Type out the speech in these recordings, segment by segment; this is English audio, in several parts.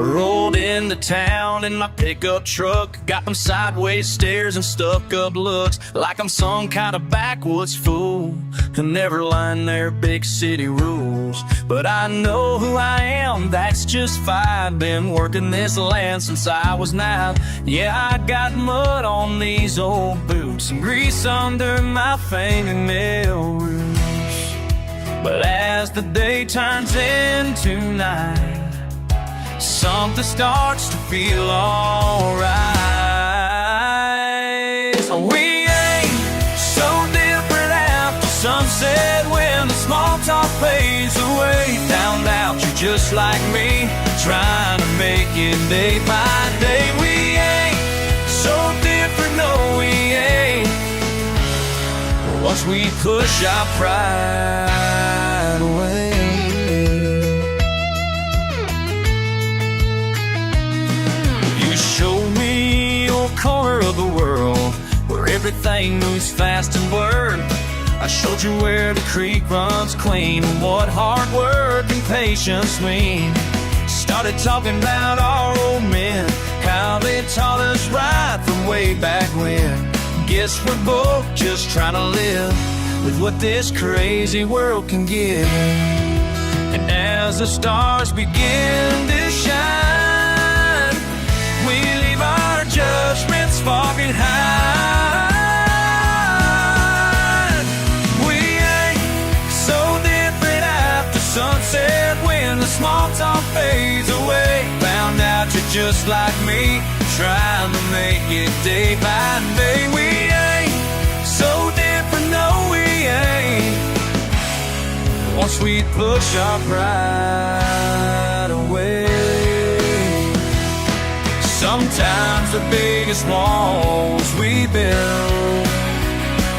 Rolled into town in my pickup truck, got them sideways stares and stuck-up looks, like I'm some kind of backwoods fool who never learned their big city rules. But I know who I am, that's just fine. Been working this land since I was 9. Yeah, I got mud on these old boots and grease under my fingernail roots. But as the day turns into night, something starts to feel alright. We ain't so different after sunset, when the small talk fades away. Found out you're just like me, trying to make it day by day. We ain't so different, no we ain't, once we push our pride away. Corner of the world where everything moves fast and blurred. I showed you where the creek runs clean and what hard work and patience mean. Started talking about our old men, how they taught us right from way back when. Guess we're both just trying to live with what this crazy world can give. And as the stars begin to shine, we leave our judgments far behind. We ain't so different after sunset, when the small talk fades away. Found out you're just like me, trying to make it day by day. We ain't so different, no we ain't, once we push our pride away. Sometimes the biggest walls we build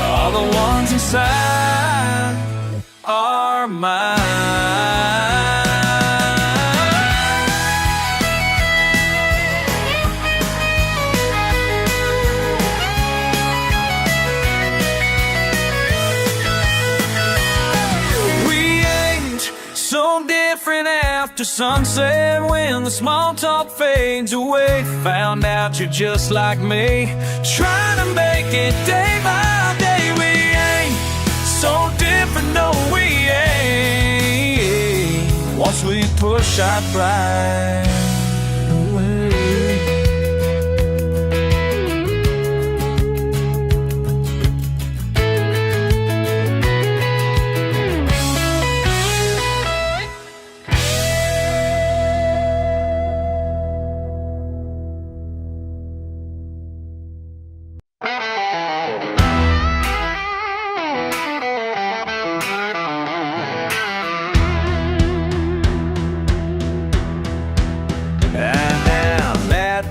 are the ones inside our mind. We ain't so different after sunset, when the small talk fades away. Found out you're just like me, trying to make it day by day. We ain't so different, no we ain't, once we push our pride away.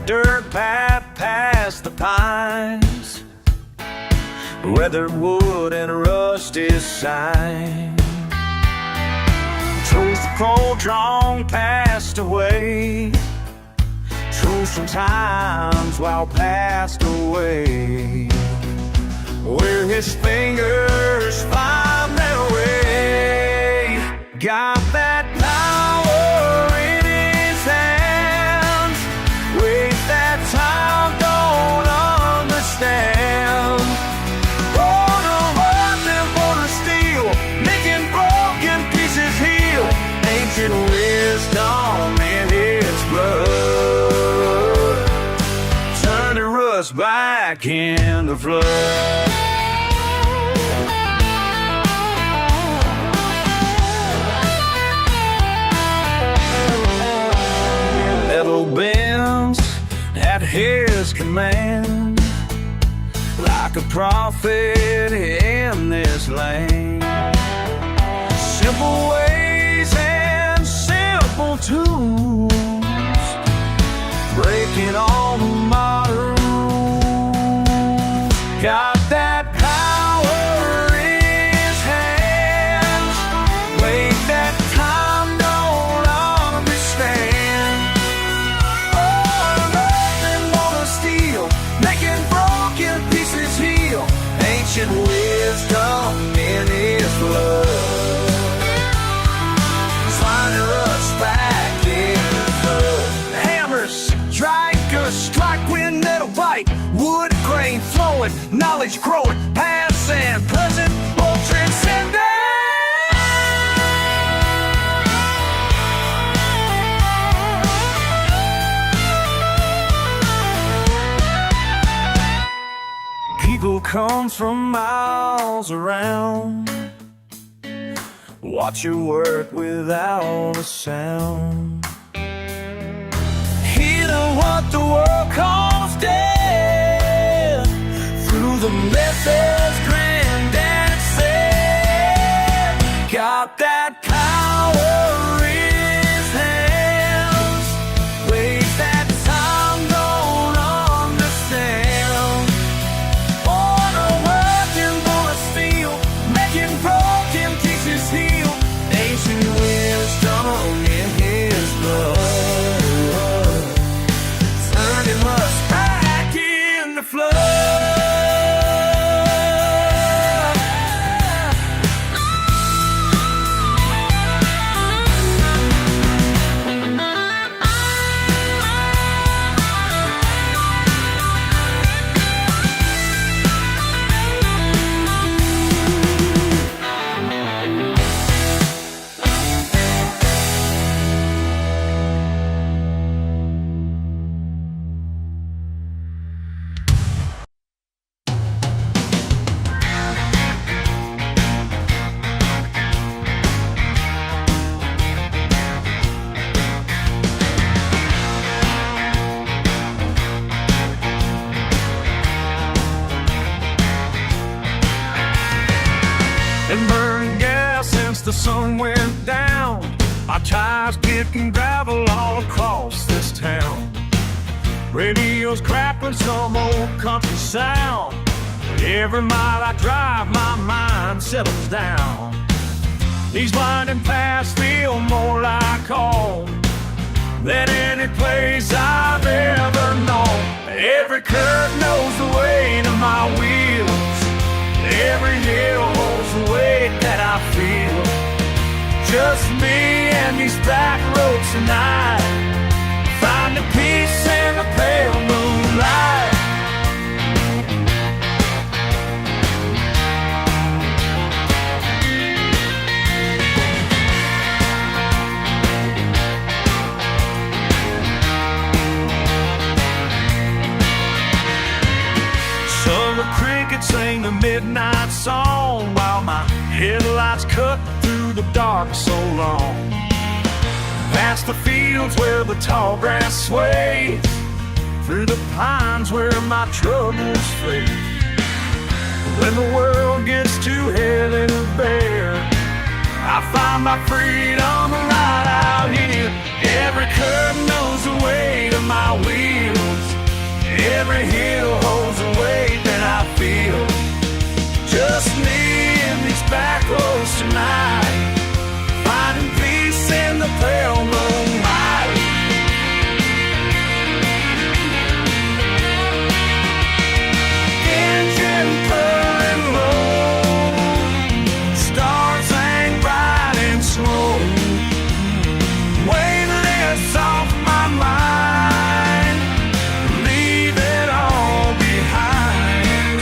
Dirt path past the pines, weathered wood and rusty sign. Truth cold drawn passed away, truth from times while passed away, where his fingers find their way. Got that power in his hands, ways that time don't understand. For the heart and for the steel, making broken pieces heal. Ancient wisdom in his blood, turning rust back into flood. Bends at his command, like a prophet in this land. Simple ways and simple tools, breaking all the modern rules. Got that power in his hands, weight that time don't understand. Making broken pieces heal. Ancient wisdom from miles around. Watch you work without a sound. Hear what the world calls death through the methods granddad said. Got that power in his hands, ways that time don't understand. On a working full of steel, making broken pieces heal. Ancient wisdom in his blood, turning us back into flood. And burn gas since the sun went down. Our tires kicking gravel all across this town. Radio's crackling some old country sound. Every mile I drive, my mind settles down. These winding paths feel more like home than any place I've ever known. Every curve knows the way to my wheels. Every hill holds the weight that I feel. Just me and these back roads tonight, finding peace in the pale moonlight. Summer crickets sing the midnight song while my headlights cut through the dark so long. Past the fields where the tall grass sways, through the pines where my troubles fade. When the world gets too heavy to bear, I find my freedom right out here. Every curve knows the way to my wheels. Every hill holds the weight that I feel. Just me and these back roads tonight, finding peace in the pale moonlight. Engine purring low, stars hang bright and slow, weightless off my mind, leave it all behind.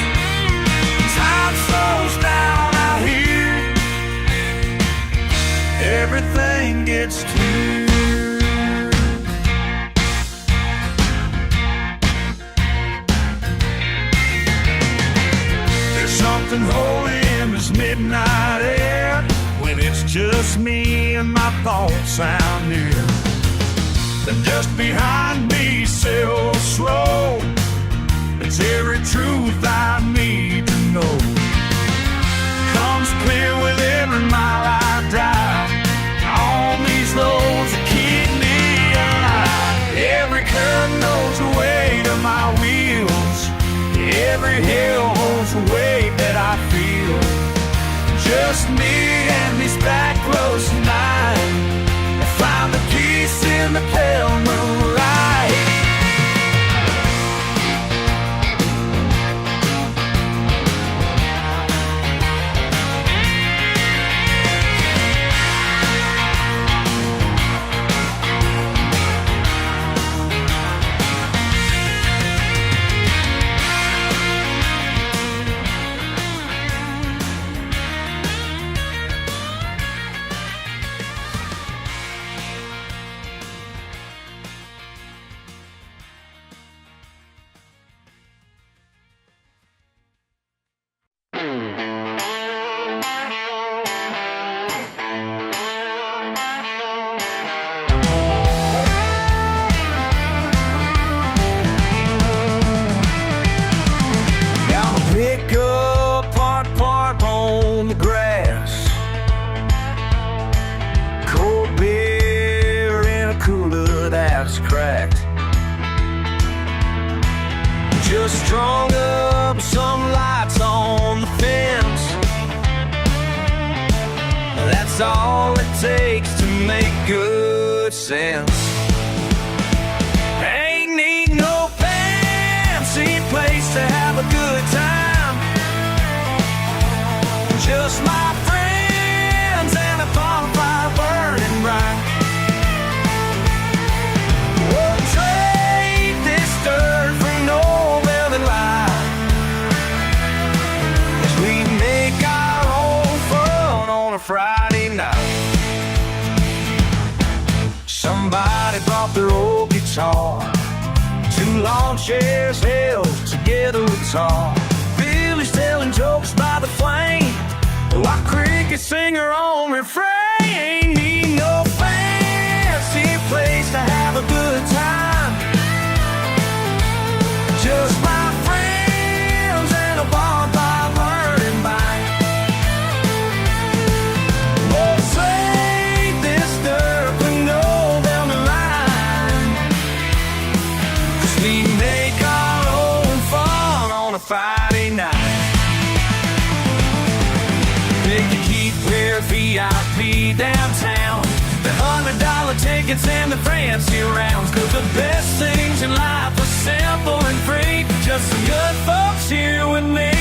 Time slows down out here, everything gets clear. There's something holy in this midnight air when it's just me and my thoughts sound near. And just behind me, sail slow, it's every truth I need to know. Comes clear with every mile I drive on these roads that keep me alive. Every curve knows the way to my wheels. Every hill holds the weight that I feel. Just me and these back roads tonight, I find the peace in the pale moonlight. is all it takes to make good sense. Ain't need no fancy place to have a good time. Just my friends and a bonfire burning bright. We'll trade this dirt for no velvet light, as we make our own fun on a Friday night. Somebody brought their old guitar, 2 lawn chairs held together with tar. Billy's telling jokes by the flame, while crickets sing her own refrain. Ain't need no fancy place to have a good time. Just my friends and a bonfire burning by. Oh, save this dirt with no velvet line, 'cause we make our own fun on a Friday night. They can keep their VIP downtown, the $100 tickets and the fancy rounds, 'cause the best things in life are simple and free. Just some good folks here with me.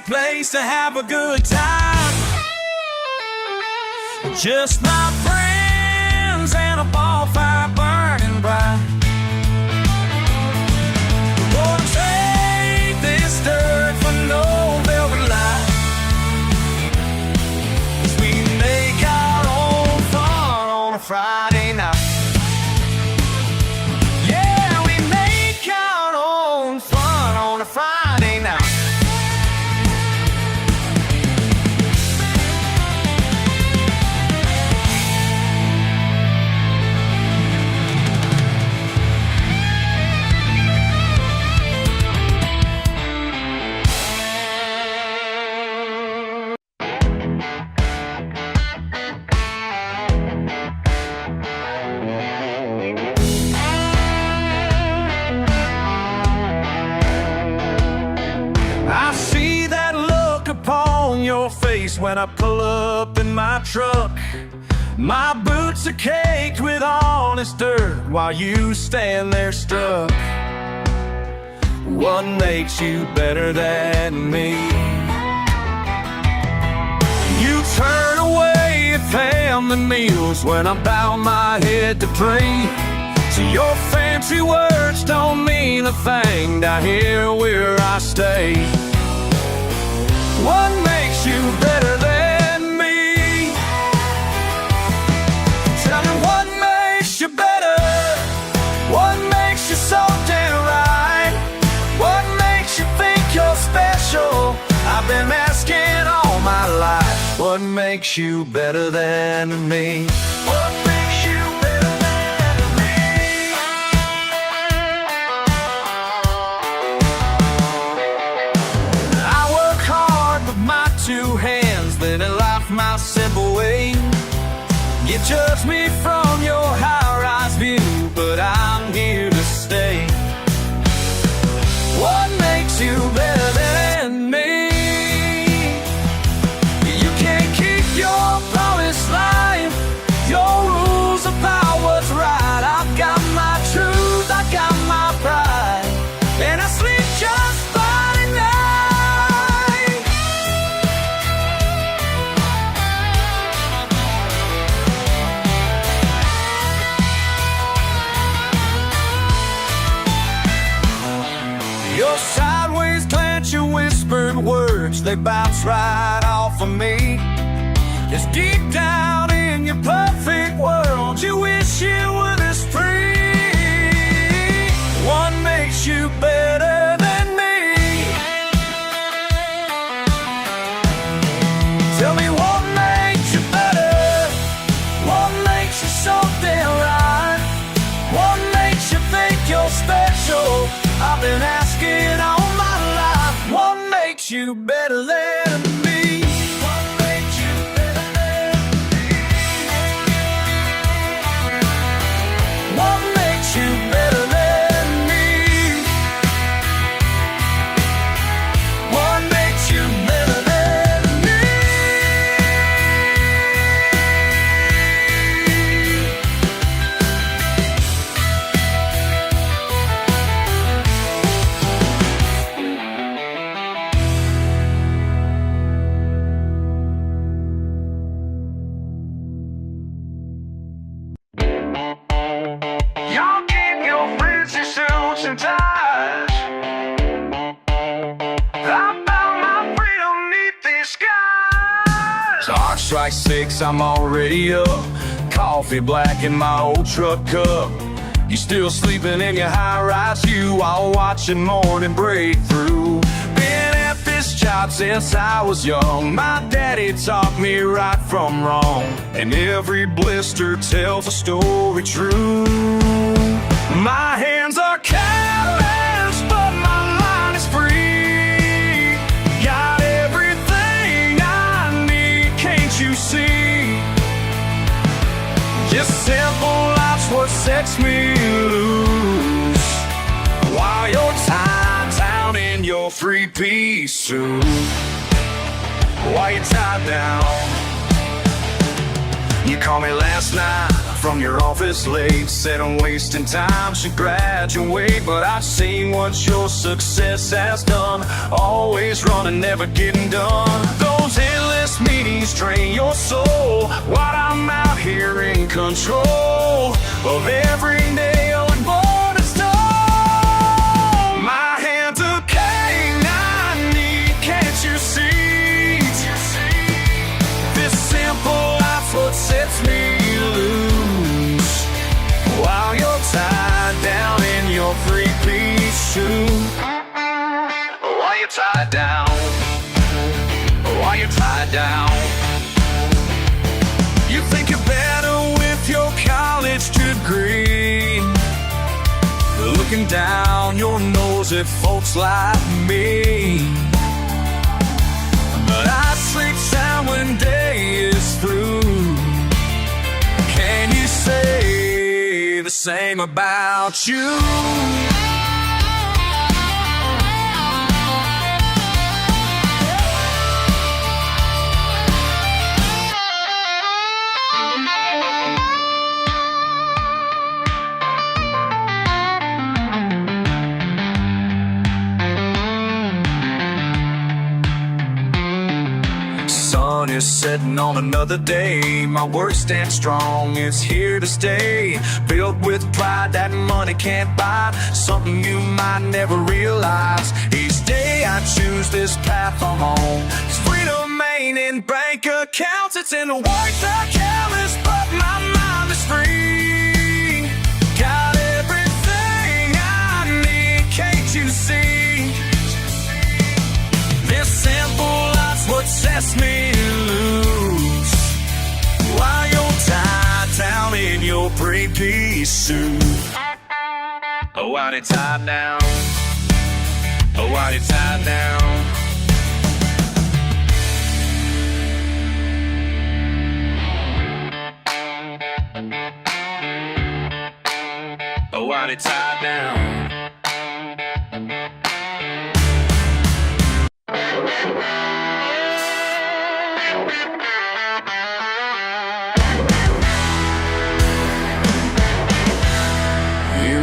Place to have a good time. Just my friends and a bonfire burning bright. Gonna take this dirt for no velvet light, 'cause we make our own fun on a Friday night. Yeah, we make our own fun on a Friday night. When I pull up in my truck, my boots are caked with honest dirt, while you stand there struck. What makes you better than me? You turn away at family meals when I bow my head to pray. So your fancy words don't mean a thing down here where I stay. What makes you better than me? Tell me what makes you better. What makes you so damn right? What makes you think you're special? I've been asking all my life. What makes you better than me? What makes you better than me? I work hard with my 2 hands, living life my simple way. You judge me from your high-rise view, but I'm here to stay. What makes you better than me? You can't keep your promised life, your rules about what's right. I've got my truth, I got my pride, and I sleep just fine at night. Your sideways glance, your whispered words, they bounce right off of me. It's deep down in your perfect world, you wish you were this free. What makes you better than me? you better than me? What makes you better than me? What makes you better than me? What makes you better than me? Y'all keep your fancy suits and ties. I found my freedom neath these skies. Clock strikes 6, I'm already up. Coffee black in my old truck cup. You still sleeping in your high-rise view while watching morning breakthrough. Been at this job since I was young. My daddy taught me right from wrong, and every blister tells a story true. My hands are callous, but my mind is free. Got everything I need, can't you see? Just simple life's what sets me loose, while you're tied down in your three-piece suit. While you're tied down. You called me last night from your office late. Said I'm wasting time, should graduate. But I've seen what your success has done. Always running, never getting done. Those endless meetings drain your soul, while I'm out here in control of every nail and board and stone. My hands are king, I need, can't you see? This simple life's what sets me loose, while you're tied down in your three-piece suit. While you're tied down. While you're tied down. You think you're better with your college degree, looking down your nose at folks like me. But I sleep sound when day is through. Can you say the same about you? Sun is setting on another day. My work stands strong, it's here to stay. Built with pride that money can't buy, something you might never realize. Each day I choose this path I'm on. It's freedom ain't in bank accounts, it's in the work that careless, but my mind is free. Got everything I need, can't you see? This simple life's what sets me loose, while you're tied down in your three-piece suit. Oh, while you're tied down. Oh, while you're tied down. Oh, while you're tied down.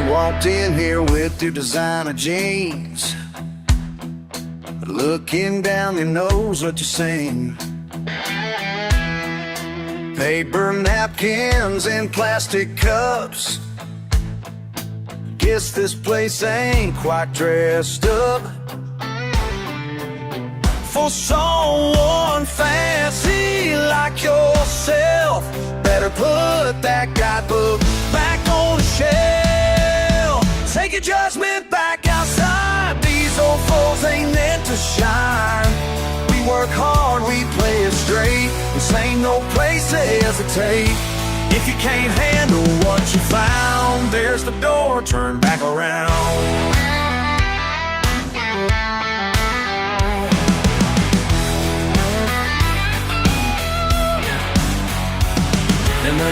Walked in here with your designer jeans, looking down your nose what you're saying. Paper napkins and plastic cups, guess this place ain't quite dressed up for someone fancy like yourself. Better put that guidebook back on the shelf. Take your judgment back outside. These old foes ain't meant to shine. We work hard, we play it straight. This ain't no place to hesitate. If you can't handle what you found, there's the door, turn back around.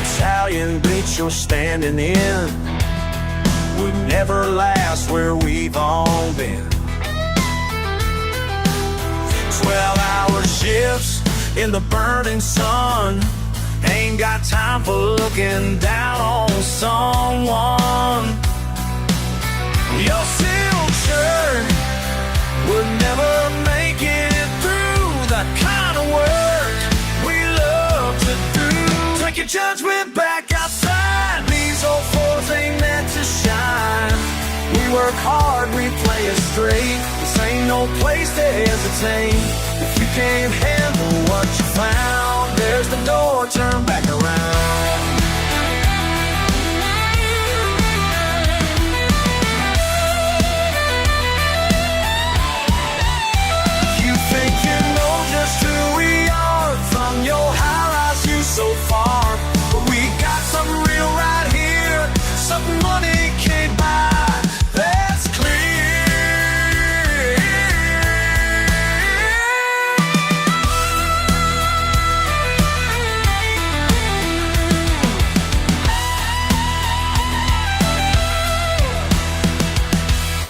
Italian beach you're standing in would never last where we've all been. 12-hour shifts in the burning sun, ain't got time for looking down on someone. Your silk shirt would never make it through the kind of work we love to do. Take your judgment back outside, these old floors ain't meant to shine. We work hard, we play it straight, this ain't no place to hesitate. If you can't handle what you found, there's the door, turn back around. You think you know just who we are from your high-rise view so far, but we got something real right here, something money can't buy. That's clear.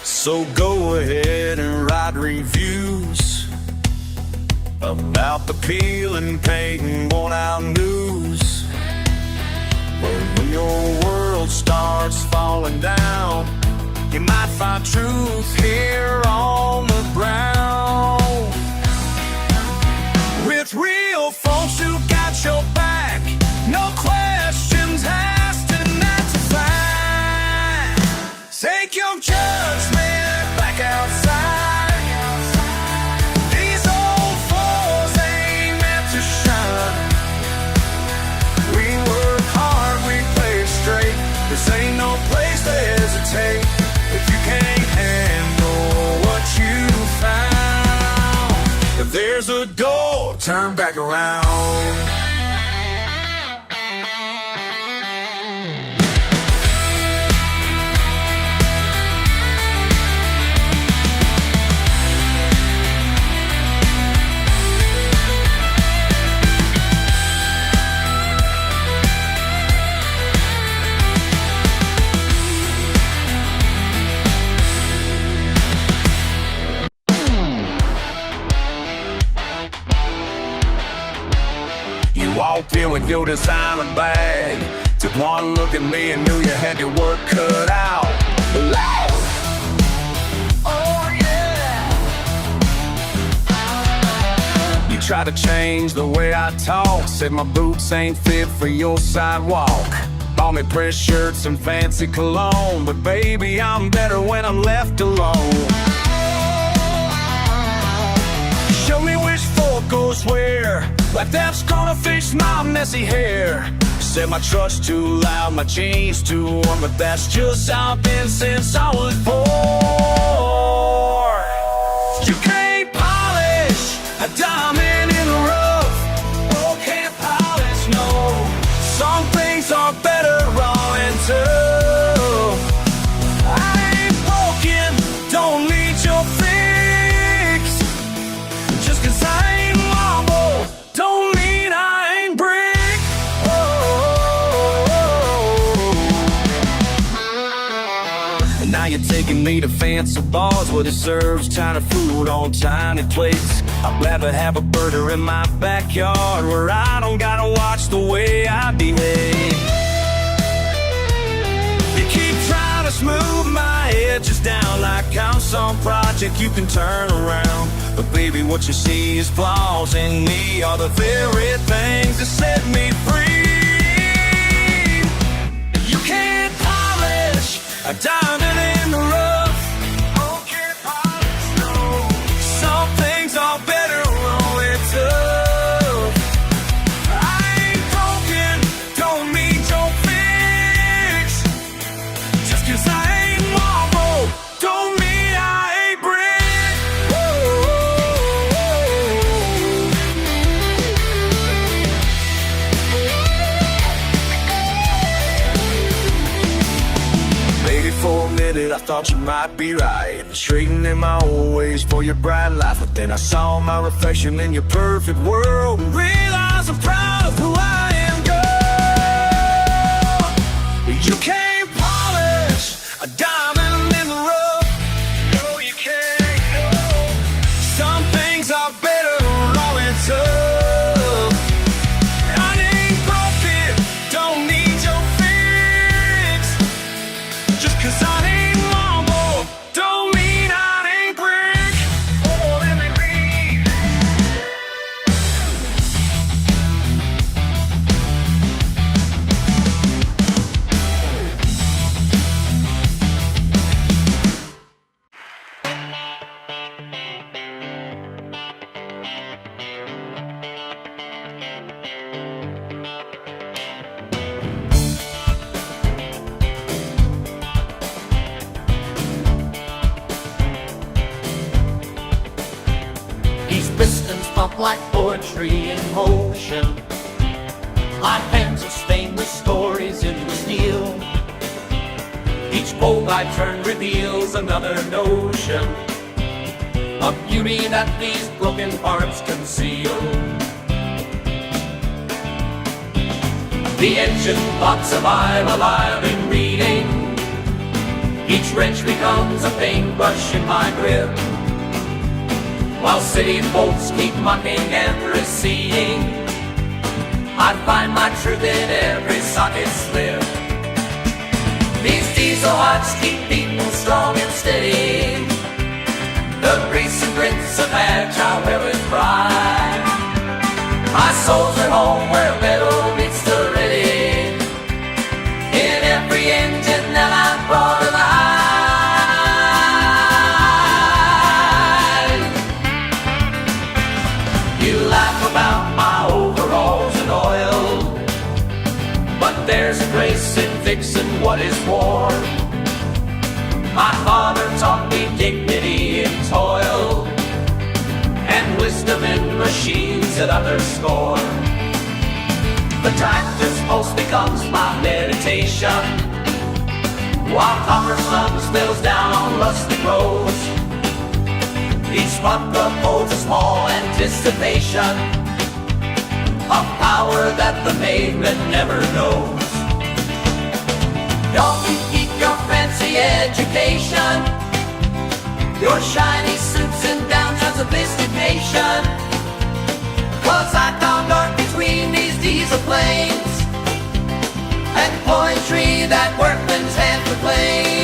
So go ahead and write reviews about the peel and paint worn-out news. But when your world starts falling down, you might find truth here on the ground. With real folks who got your back, no questions asked and that's a fact. Take your judgment back outside, these old floors ain't meant to shine. We work hard, we play it straight, this ain't no place to hesitate. If you can't handle what you found, if there's a door, turn back around. Walked in with your designer bag, took one look at me and knew you had your work cut out. Oh yeah. You tried to change the way I talk, said my boots ain't fit for your sidewalk. Bought me press shirts and fancy cologne, but baby, I'm better when I'm left alone. Show me which fork goes where, like that's gonna fix my messy hair. Said my truck's too loud, my jeans too warm, but that's just how I've been since I was born. You can't polish a diamond in the rough. Oh, can't polish, no. Some things are better raw and tough. I ain't broken, don't need your fix. Just 'cause I ain't marble, don't mean I ain't brick. And now you're taking me to fancy bars where it serves China food on tiny plates. I'd rather have a burger in my backyard where I don't gotta watch the way I behave. You keep trying to smooth my edges down like I'm some project you can turn around. But baby, what you see is flaws in me are the very things that set me free. You can't polish a diamond in the rough. Oh, can't polish, no. Some things are better when it's tough. I ain't broken, don't mean don't fix. Just 'cause I ain't marble, don't mean I ain't brick. Maybe for a minute I thought you might be right, straightening my old ways for your bright life. But then I saw my reflection in your perfect world and realized I'm proud of who I am, girl. You can't polish a diamond in the rough. No, you can't. No. Some things are better raw and tough. I ain't broken, don't need your fix. Just 'cause I ain't marble, don't mean I ain't brick. Oh, let me read. These pistons pump like poetry in motion. My pens are stainless stories in the steel. Each bolt I turn reveals another notion of beauty that these broken hearts conceal. The engine thoughts survive alive in reading. Each wrench becomes a paintbrush in my grip, while city folks keep mocking and receding. I find my truth in every socket slip. These diesel hearts keep beating strong and steady. The grease and grits of agile wear with pride. My soul's at home where metal meets the ready. In every engine that I'm brought alive. You laugh about my overalls and oil, but there's a grace in fixing what is worn. My father taught me dignity in toil, and wisdom in machines that others scorn. The tractor's pulse becomes my meditation, while commerce slums bills down on rustic roads. Each spot holds a small anticipation of power that the maven never knows. Don't you keep your fancy education, your shiny suits and downtowns of nation. 'Cause I found dark between these diesel planes and poetry that workman's hand proclaimed.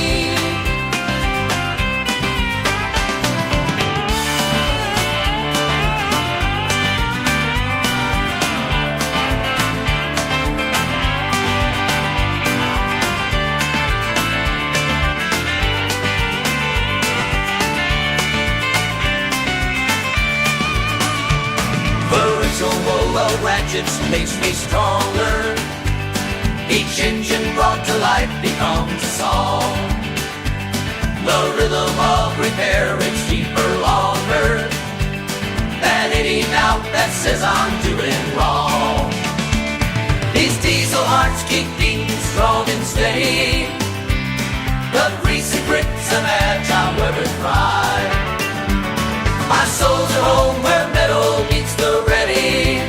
The ratchets makes me stronger. Each engine brought to life becomes a song. The rhythm of repair is deeper, longer than any doubt that says I'm doing wrong. These diesel hearts keep beating strong and steady. The greasy bricks of agile weather cry. My soul's at home where metal meets the ready.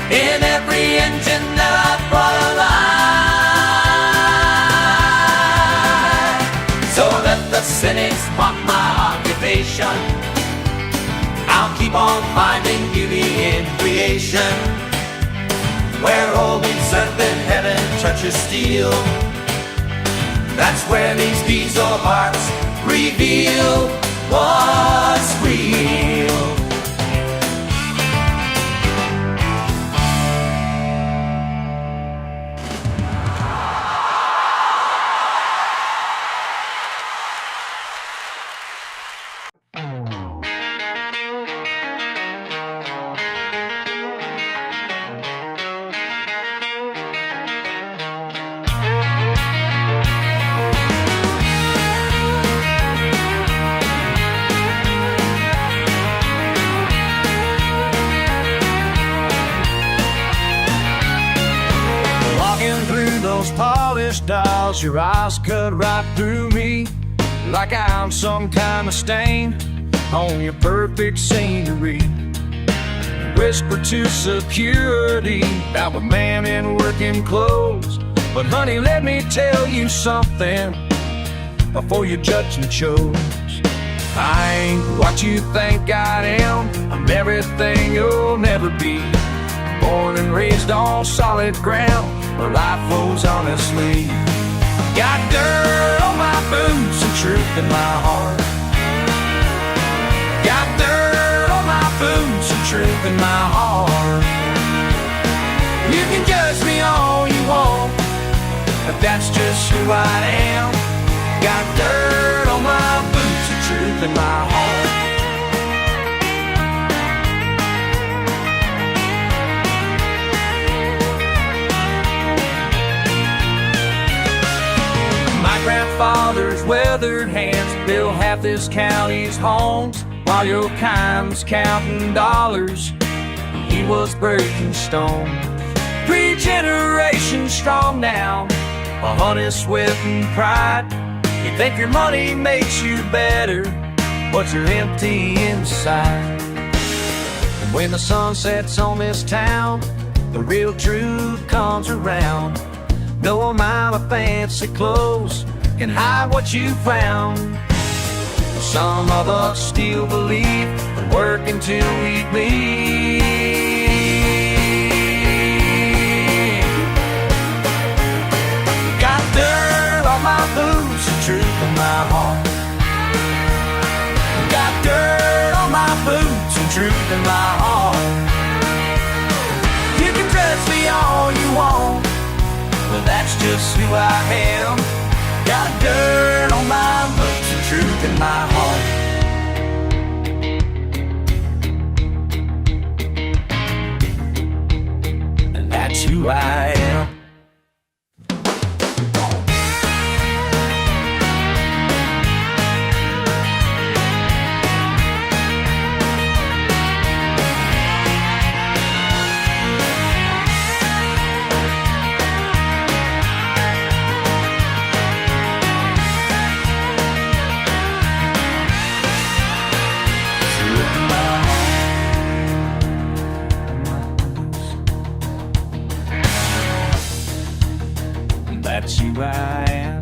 In every engine that I've brought alive. So let the cynics mock my occupation. I'll keep on finding beauty in creation, where holy serpent heaven touches steel. That's where these diesel hearts reveal what's real. Polished dials, your eyes cut right through me, like I'm some kind of stain on your perfect scenery. Whisper to security about a man in working clothes But honey, let me tell you something before your judgment shows. I ain't what you think I am. I'm everything you'll never be. Born and raised on solid ground, where life flows honestly. Got dirt on my boots and truth in my heart. Got dirt on my boots and truth in my heart. You can judge me all you want, but that's just who I am. Got dirt on my boots and truth in my heart. My grandfather's weathered hands built half this county's homes, while your kind was counting dollars, he was breaking stone. 3 generations strong now, a honest sweat and pride. You think your money makes you better, but you're empty inside. And when the sun sets on this town, the real truth comes around. No amount of fancy clothes can hide what you found. Some of us still believe in working till we bleed. Got dirt on my boots and truth in my heart. Got dirt on my boots and truth in my heart. You can dress me all you want, but that's just who I am. Got dirt on my boots and truth in my heart. And that's who I am. That's who I am.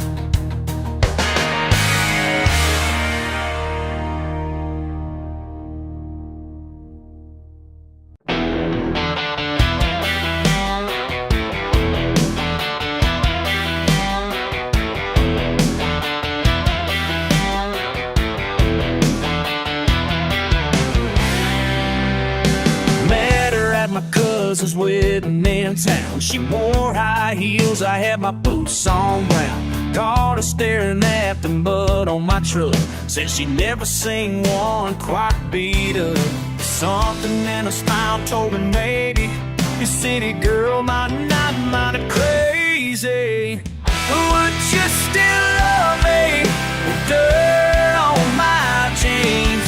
Met her at my cousin's wedding in town. She wore high heels, I had my boots on round. Caught her staring at the mud on my truck. Said she'd never seen one quite beat up. Something in her smile told me maybe your city girl might not mind it crazy. Would you still love me with dirt on my jeans?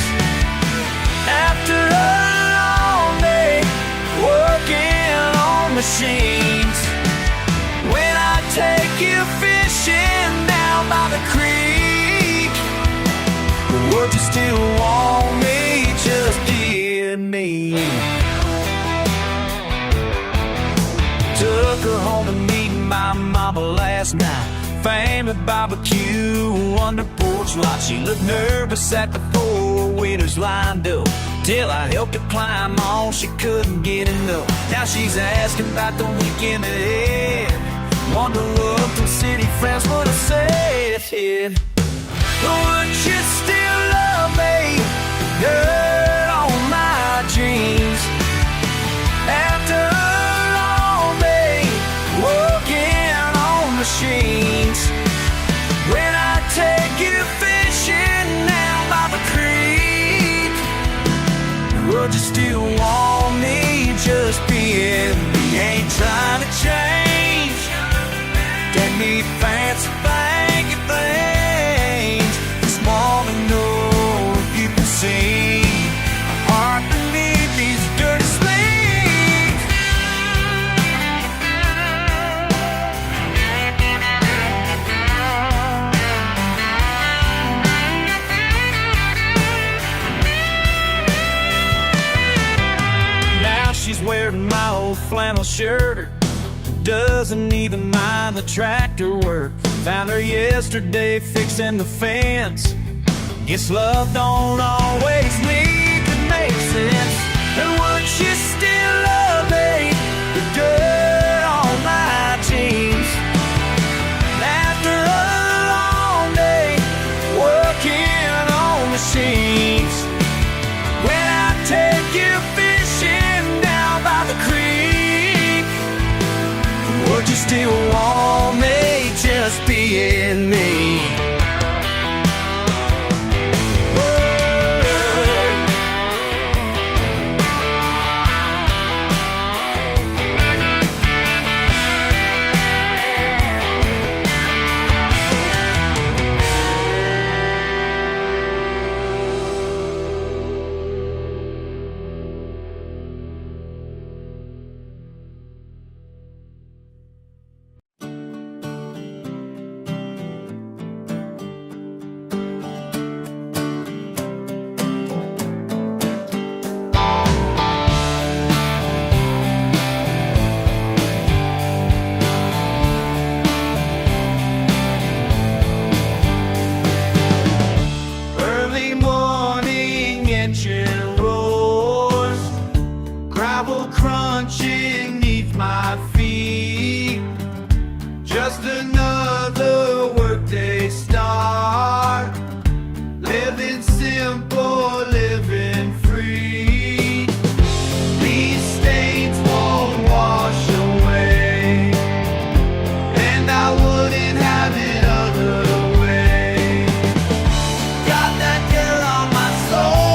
After a long day working on machines, when I take you fishing down by the creek, would you still want me just dear me? Took her home to meet my mama last night. Family barbecue under porch light. She looked nervous at the four-wheelers lined up, till I helped her climb on, she couldn't get enough. Now she's asking about the weekend ahead. Wonder what the city friends would have said. Would you still love me? Dirt on my jeans. After a long day working on machines, when I take you fishing down by the creek, would you still want me just being me? Ain't trying to change, don't need fancy fancy things. Just wanna know if you can see a heart beneath these dirty sleeves. Now she's wearing my old flannel shirt. doesn't even mind the tractor work. Found her yesterday fixing the fence. Guess love don't always need to make sense. And would she still love me, the dirt on my jeans? After a long day working on machines, when I take you fishing down by the creek, would you still want me just being me? Crunching neath my feet, just another workday start. Living simple, living free. These stains won't wash away, and I wouldn't have it other way. Got that dirt on my soul,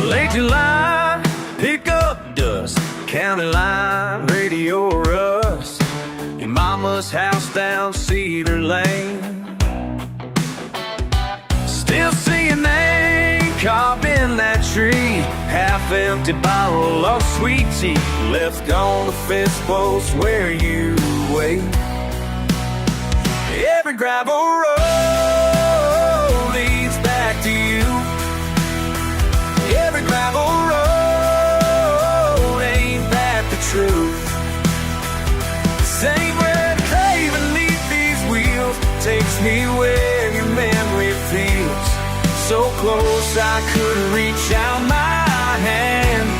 Late July, pickup dust, county line, radio rust, your mama's house down Cedar Lane. Still seeing they carved in that tree, half half-empty bottle of sweet tea left on the fence post where you wait. Every gravel road leads back to you. Every gravel road, ain't that the truth? The same red clay beneath these wheels takes me where your memory feels. So close I couldn't reach out my hand.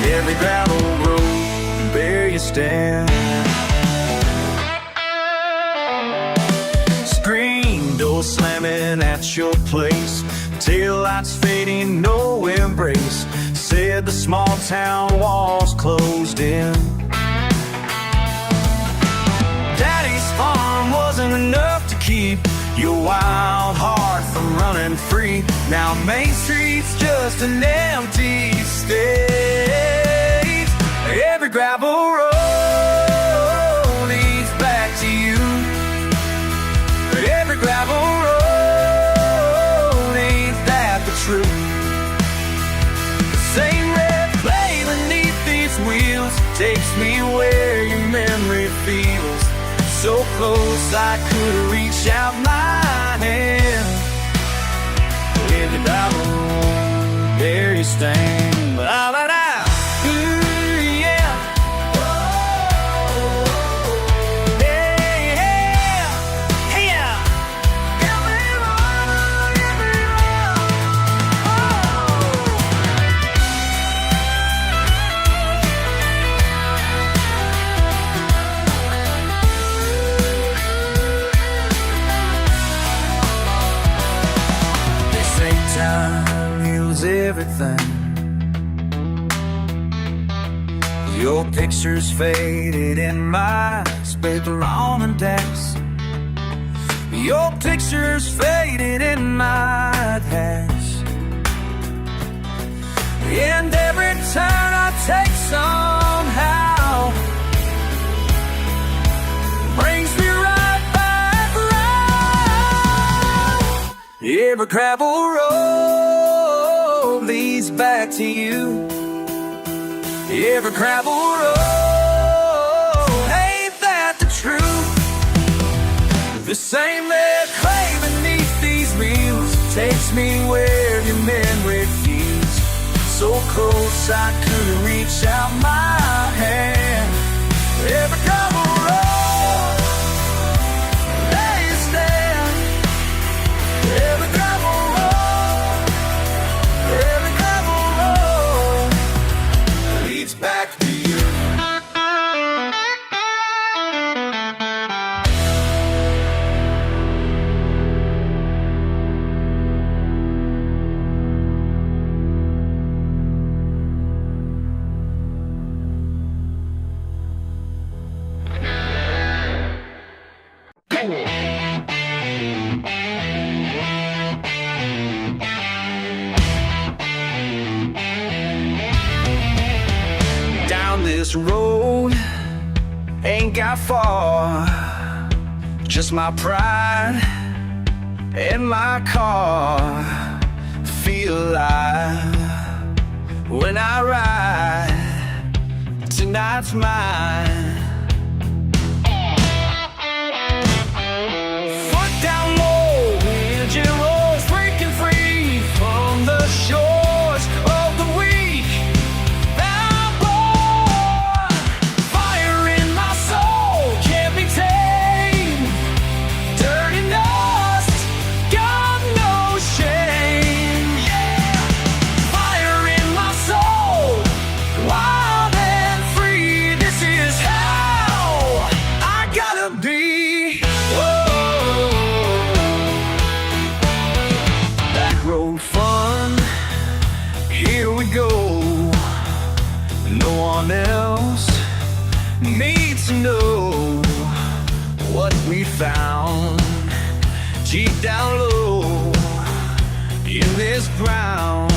Every gravel road, there you stand. Screen door slamming at your place, taillights fading, no embrace. Said the small town walls closed in. Daddy's farm wasn't enough to keep your wild heart from running free. Now Main Street's just an empty stage. Every gravel road leads back to you. Every gravel road, ain't that the truth? The same red clay beneath these wheels takes me where your memory feels. So close I could reach out my hand. In the gravel road, there you stand. La la la. Everything. Your pictures faded in my paper on the desk. Your pictures faded in my desk. And every turn I take somehow brings me right back around. Every gravel road leads back to you. Every gravel road, ain't that the truth? The same lead clay beneath these wheels takes me where your memory feels. So close I couldn't reach out my hand. Every gravel road, there you stand. Every gravel road, every gravel road leads back to you. Down this road, ain't got far, just my pride and my car. Feel alive when I ride, tonight's mine. Foot down low, engine rolls, breaking free from the shores of the weak. Bound boy, fire in my soul can't be tamed. Dirty dust, got no shame. Yeah, fire in my soul, wild and free. This is how I gotta be. Back road fun, here we go. No one else needs to know what we found deep down low in this ground.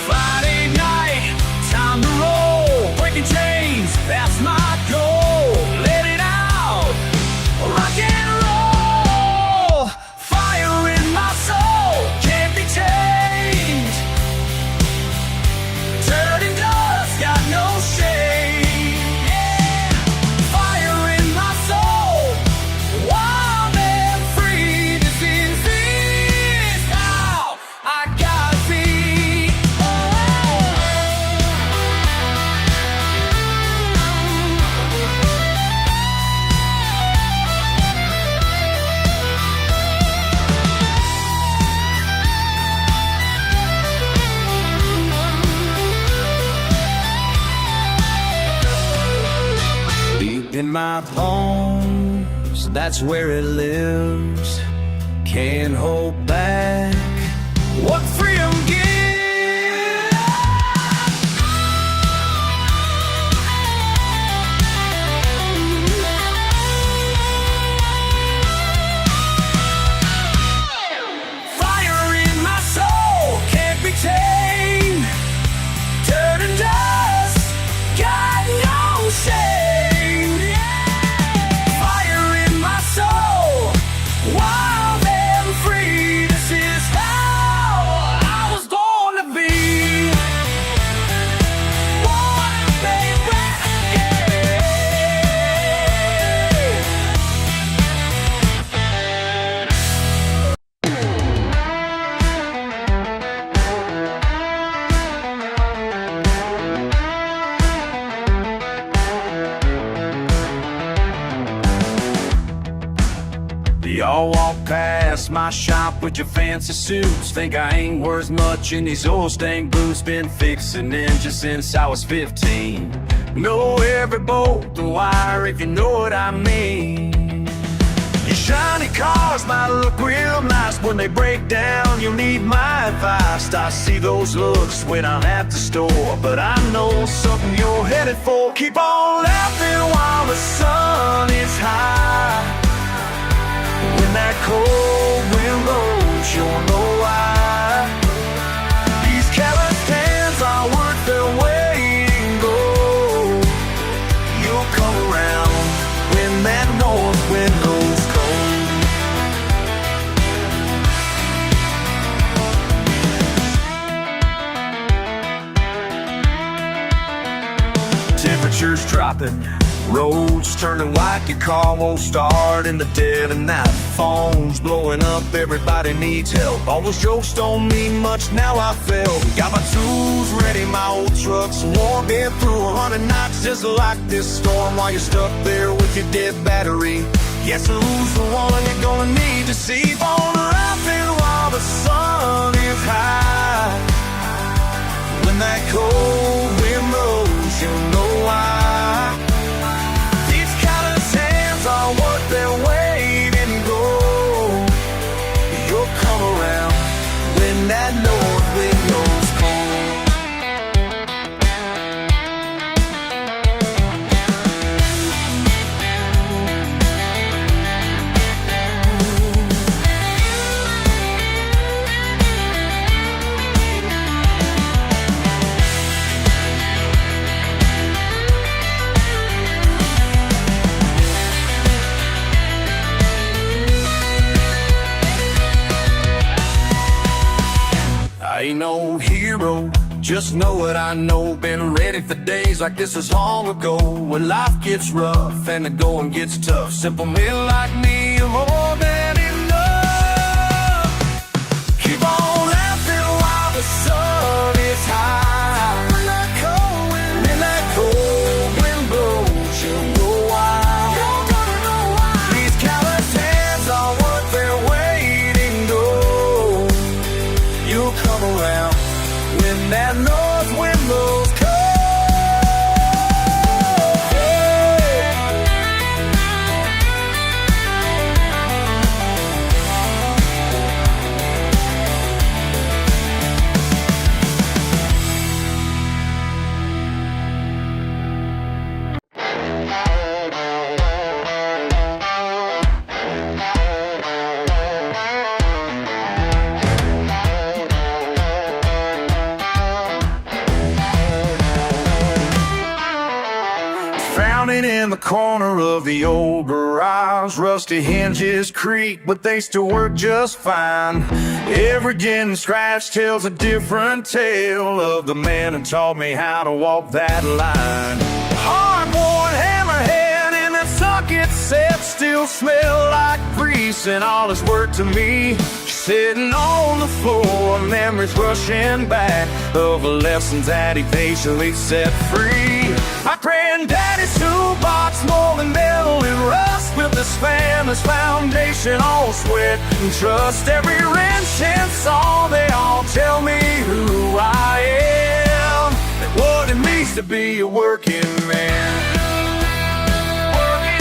Friday night, time to roll, breaking chains, that's my goal. Let it out, rock and roll, fire in my soul. my bones, that's where it lives. Can't hold back what freedom gives. Fire in my soul can't be tamed. Dirt and dust, got no shame. Fire in my soul, wild and free. This is how I was born to be. Born, baby, yeah. Y'all walk past my shop with your fancy suits. Think I ain't worth much in these old stained boots. Been fixing engines since I was 15. Know every bolt and wire, if you know what I mean. Your shiny cars might look real nice. When they break down, you'll need my advice. I see those looks when I'm at the store, but I know something you're headed for. Keep on laughing while the sun is high. When that cold wind blows, you'll know why. These callous hands are worth their weight in gold. You'll come around when that north wind goes cold. Temperatures dropping, roads turning white, your car won't start in the dead of night. Phones blowing up, everybody needs help. All those jokes don't mean much, now I feel. Got my tools ready, my old truck's warm. Been through 100 nights just like this storm. While you're stuck there with your dead battery, guess who's the one you're gonna need to see? Keep on laughing while the sun is high. When that cold wind blows, you'll know why. Are worth their weight in gold. You'll come around when that north wind goes I ain't no hero, just know what I know. Been ready for days like this as long ago. When life gets rough and the going gets tough, simple men like me are more than enough. Keep on laughing while the sun is high. When that cold wind blows, you'll know why. You're gonna know why. These callous hands are worth their weight in gold. You'll come around when that north wind blows cold. In the corner of the old garage, rusty hinges creak, but they still work just fine. Every dent and scratch tells a different tale of the man who taught me how to walk that line. Hard-worn hammerhead and that socket set still smell like grease, and all his work to me. Sitting on the floor, memories rushing back of the lessons that he patiently set free. My granddaddy's toolbox, molding metal and rust, with this family's foundation all sweat and trust. Every wrench and saw, they all tell me who I am, and what it means to be a working man. Working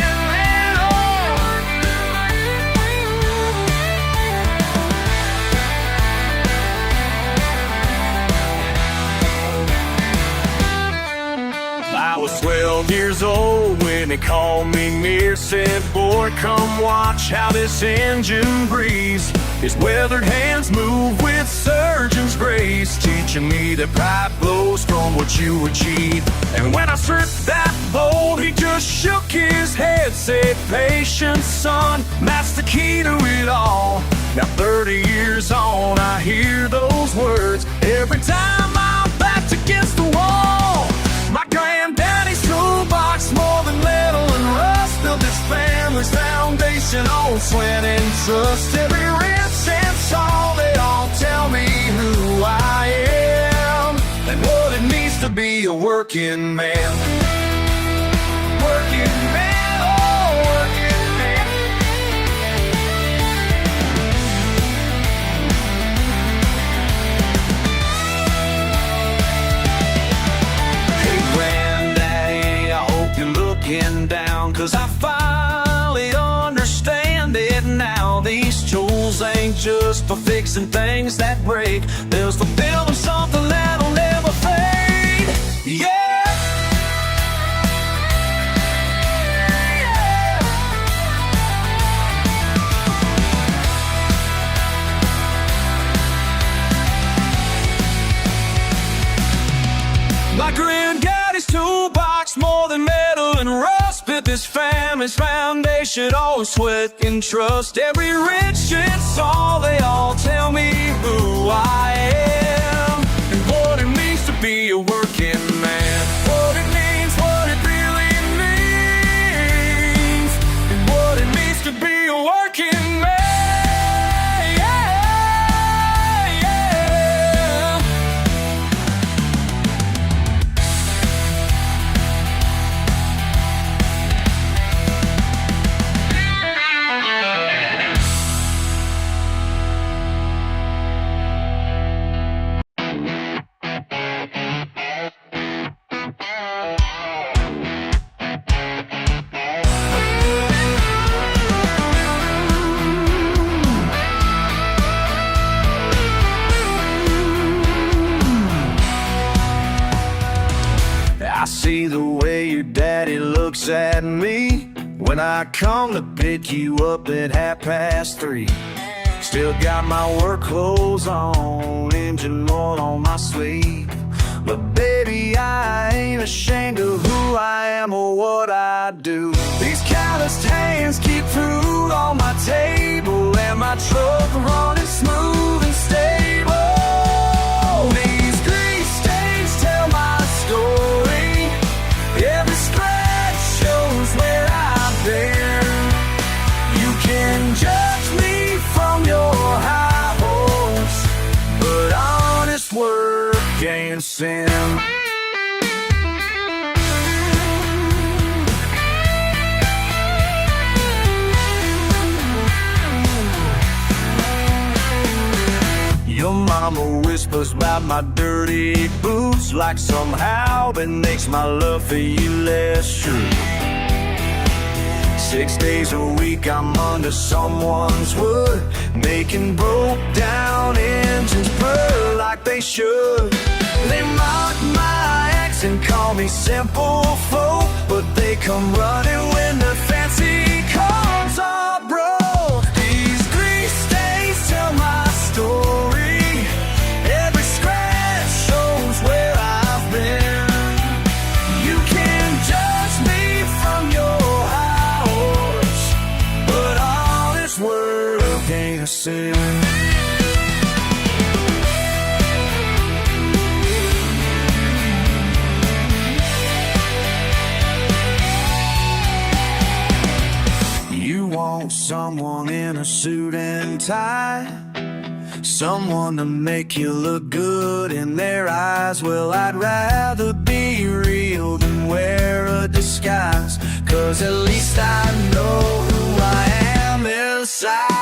12 years old when they called me near. Said, boy, come watch how this engine breathes. His weathered hands move with surgeon's grace, teaching me that pride flows from what you achieve. And when I stripped that bolt, he just shook his head, said, patience, son, that's the key to it all. Now 30 years on, I hear those words every time I'm backed against the wall. My granddaddy's toolbox, more than metal and rust, built this family's foundation on sweat and trust. Every wrench and saw, they all tell me who I am and what it means to be a working man. Working man, oh, working man. Down, 'cause I finally understand it now. These tools ain't just for fixing things that break. There's the building something that'll never fade. Yeah. My granddaddy's toolbox, more than metal and rust, built this family's foundation, always sweat and trust. Every wrench and saw, they all tell me who I am and what it means to be a working man. What it means, what it really means, and what it means to be a working man. I see the way your daddy looks at me when I come to pick you up at 3:30. Still got my work clothes on, engine oil on my sleeve. But baby, I ain't ashamed of who I am or what I do. These calloused hands keep food on my table, and my truck running smooth and stable. These grease stains tell my story. Every scratch shows where I've been. You can judge me from your high horse, but honest work ain't sin. Your mama whispers about my dirty boots, like somehow it makes my love for you less true. 6 days a week I'm under someone's wood, making broke down engines purr like they should. They mock my acts and call me simple folk, but they come running when the fancy cars are broke. These grease stains tell my story. Every scratch shows where I've been. You can judge me from your high horse, but honest work ain't a sin. You want someone in a suit and tie, someone to make you look good in their eyes. Well, I'd rather be real than wear a disguise, 'cause at least I know who I am inside.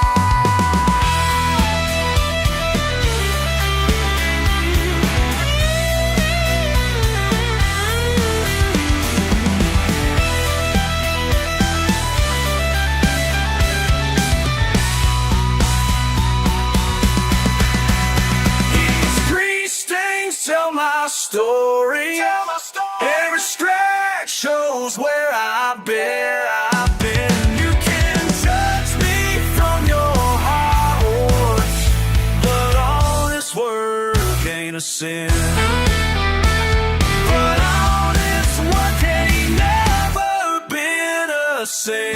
Tell my story. Every scratch shows sin. But on this one day, he never been a sin.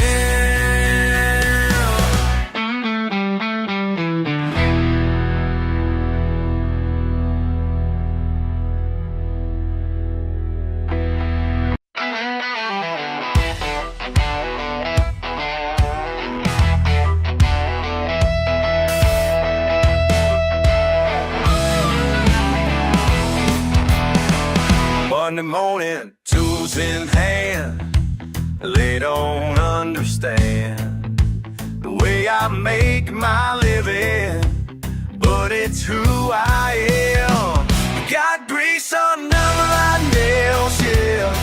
Monday morning, tools in hand, they don't understand the way I make my living, but it's who I am. Got grease under my nails, yeah.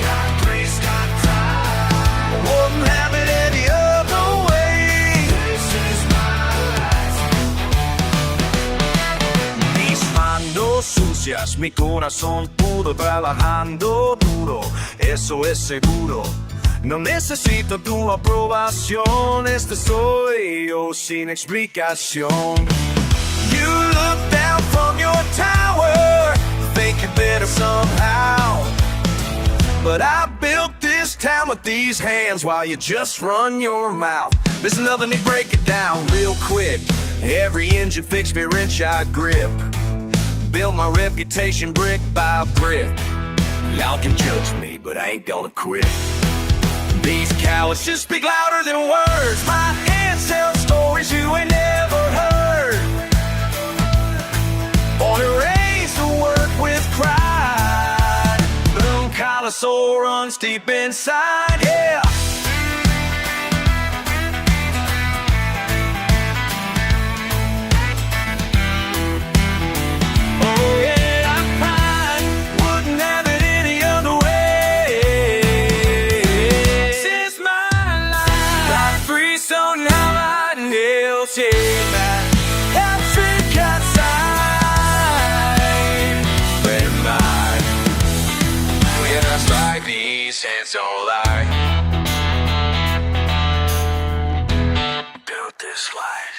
Got grease, got pride. Wouldn't have it any other way. This is my life. Mis manos sucias, mi corazón puro, trabajando duro, eso es seguro. No necesito tu aprobación, este soy yo sin explicación. You look down from your tower, think you're better somehow. But I built this town with these hands while you just run your mouth. There's nothing to break it down real quick. Every engine fixed, every inch I grip. Build my reputation brick by brick. Y'all can judge me, but I ain't gonna quit. These cowards just speak louder than words. My hands tell stories you ain't never heard. Born and raised to work with pride. Blue collar soul runs deep inside, yeah. Oh yeah, I'm fine. Wouldn't have it any other way. This is my life. Got free, so now I nail shit back. Have outside. When mine. When I strike, these hands don't lie. Built this life.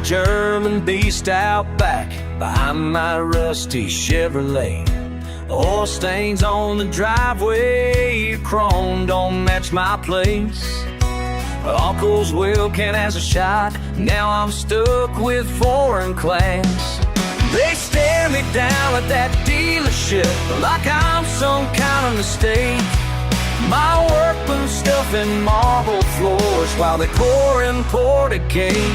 German beast out back behind my rusty Chevrolet. Oil stains on the driveway, chrome don't match my place. Uncle's wheel can has a shot, now I'm stuck with foreign class. They stare me down at that dealership like I'm some kind of mistake. My workmen stuffing marble floors while they pour in Portuguese.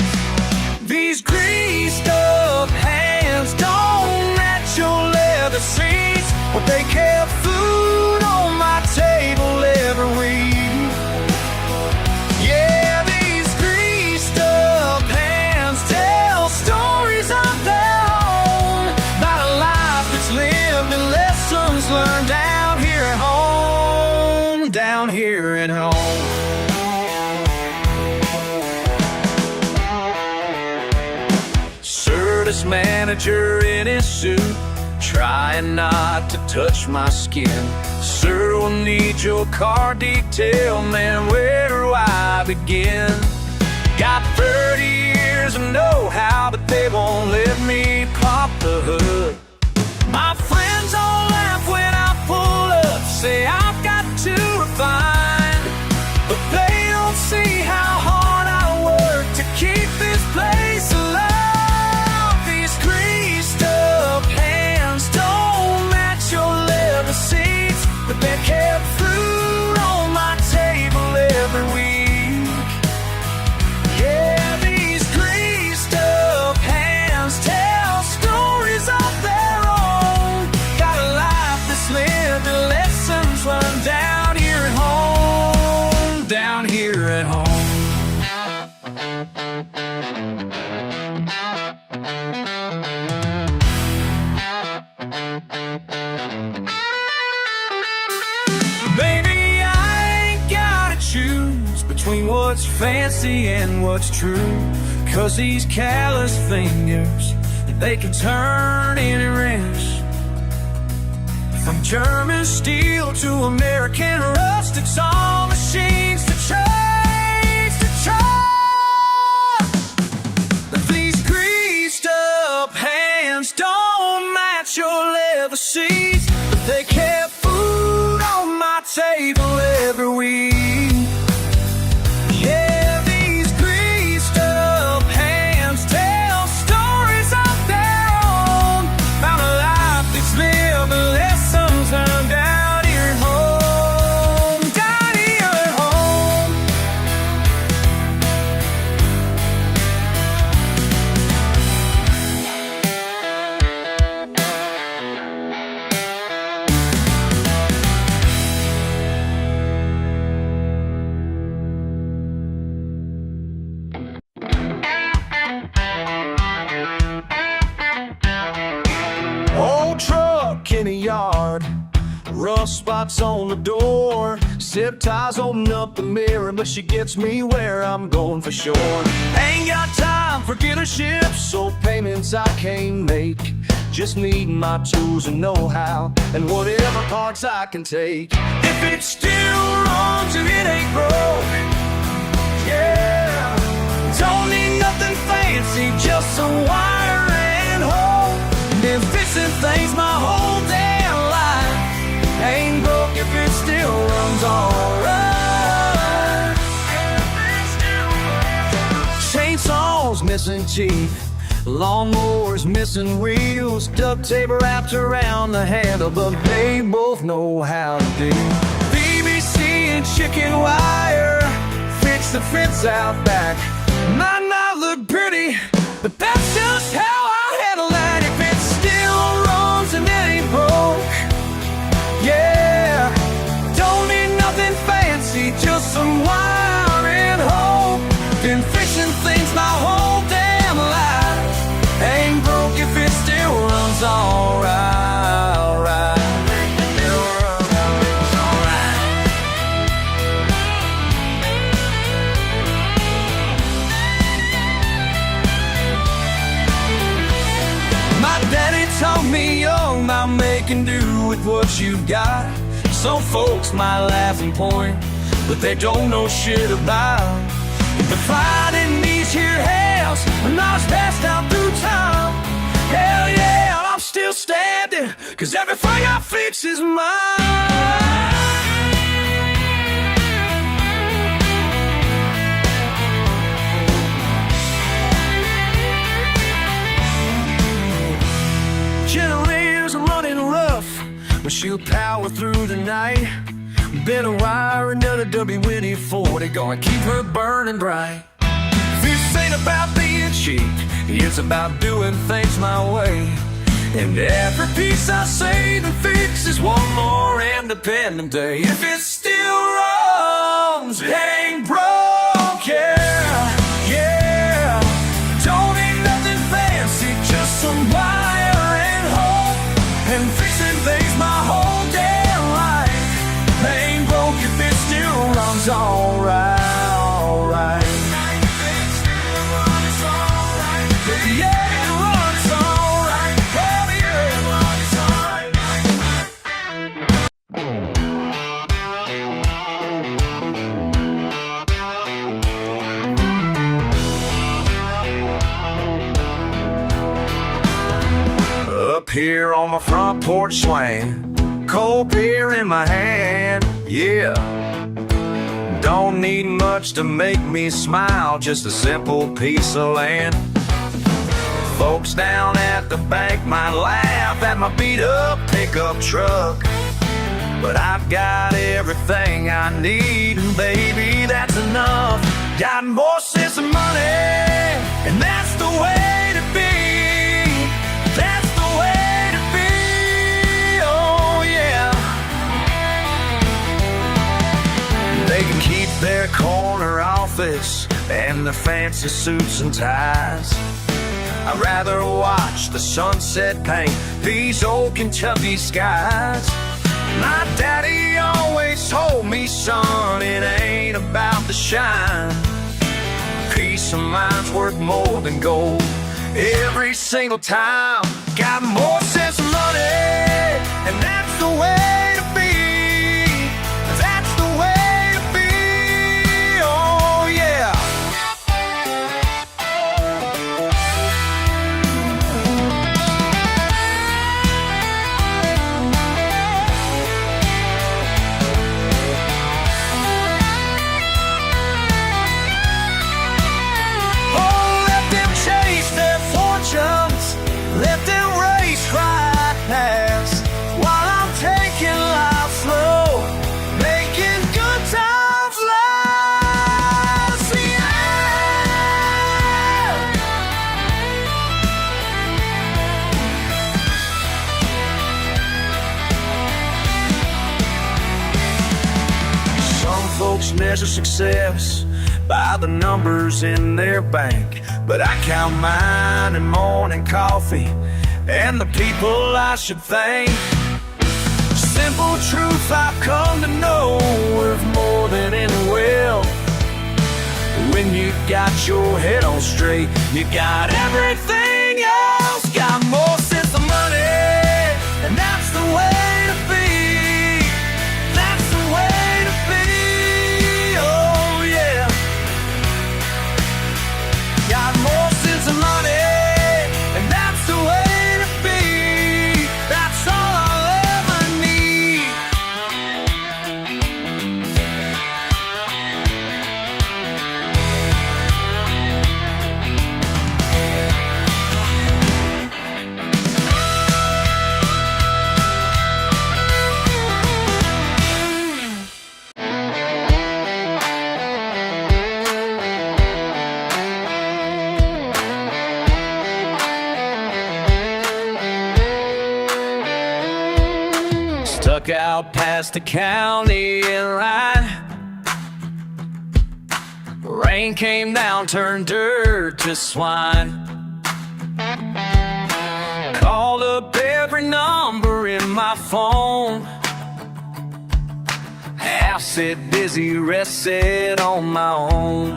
These greased up hands don't match your leather seats, but they kept food on my table every week. Yeah, these greased up hands tell stories of their own, about a life that's lived and lessons learned down here at home, down here at home. This manager in his suit, trying not to touch my skin. Sir, we'll need your car detail, man, where do I begin? Got 30 years of know-how, but they won't let me pop the hood. My friends all laugh when I pull up, say I've got to refine, but they don't see how hard I work to keep this place alive. But they kept food on my table every week. Yeah, these greased up hands fancy and what's true. 'Cause these callous fingers, they can turn any wrench. From German steel to American rust, it's all machines to change, to try. These greased up hands don't match your leather seats, but they kept food on my table every week. Yeah, these greased up hands tell stories of their own, about a life that's lived, lessons learned out here at home, down here at home. Old truck in a yard, rough spots on the door. Zip ties holding up the mirror, but she gets me where I'm going for sure. Ain't got time for dealerships, so payments I can't make. Just need my tools and know-how, and whatever parts I can take. If it still runs and it ain't broke, yeah. Don't need nothing fancy, just some wire and hope. Been fixing things my whole damn life. Ain't broke if it still runs alright. Chainsaws missing teeth, lawnmowers missing wheels, duct tape wrapped around the handle, but they both know how to do. BBC and chicken wire, fix the fence out back. Might not look pretty, but that's just how I handle that. If it still runs and it ain't broke, yeah. Don't need nothing fancy, just some wire and hope. Been fixing things my whole damn life. Ain't broke if it still runs alright, alright. Taught me young about making do with what you got. Some folks might laugh and point, but they don't know shit about the fight in these here hells. When I was passed down through time, hell yeah, I'm still standing, 'cause everything I fix is mine. Generators are running rough, but she'll power through the night. Been a wire, another WD-40, gonna keep her burning bright. This ain't about being cheap, it's about doing things my way. And every piece I save and fix is one more independent day. If it still runs, it ain't broke, yeah, yeah. Don't need nothing fancy, just some wire and fixing things my whole damn life. Ain't broke if it still runs alright, alright. Yeah, it runs alright. Oh, yeah, it runs alright. Up here on my front porch swing, cold beer in my hand, yeah. Don't need much to make me smile, just a simple piece of land. Folks down at the bank might laugh at my beat-up pickup truck, but I've got everything I need, and baby, that's enough. Got more sense of money, and that's the way to be. That's the way to be, oh yeah. They can keep their corner office and their fancy suits and ties. I'd rather watch the sunset paint these old Kentucky skies. My daddy always told me, son, it ain't about the shine, peace of mind's worth more than gold. Every single time, got more sense of money, and that's the way to be. That's the way to be, oh yeah. Let them race right past, while I'm taking life slow, making good times last. Yeah. Some folks measure success by the numbers in their bank, but I count mine in morning coffee and the people I should thank. Simple truth I've come to know, worth more than any wealth. When you got your head on straight, you got everything else. Got more sense of money, and that's the way to be. That's the way to be, oh yeah. Got more sense of money, and that's the way to be. That's all I'll ever need. Stuck out past the county line, rain came down, turned dirt to swine. Called up every number in my phone, half said busy, rest said on my own.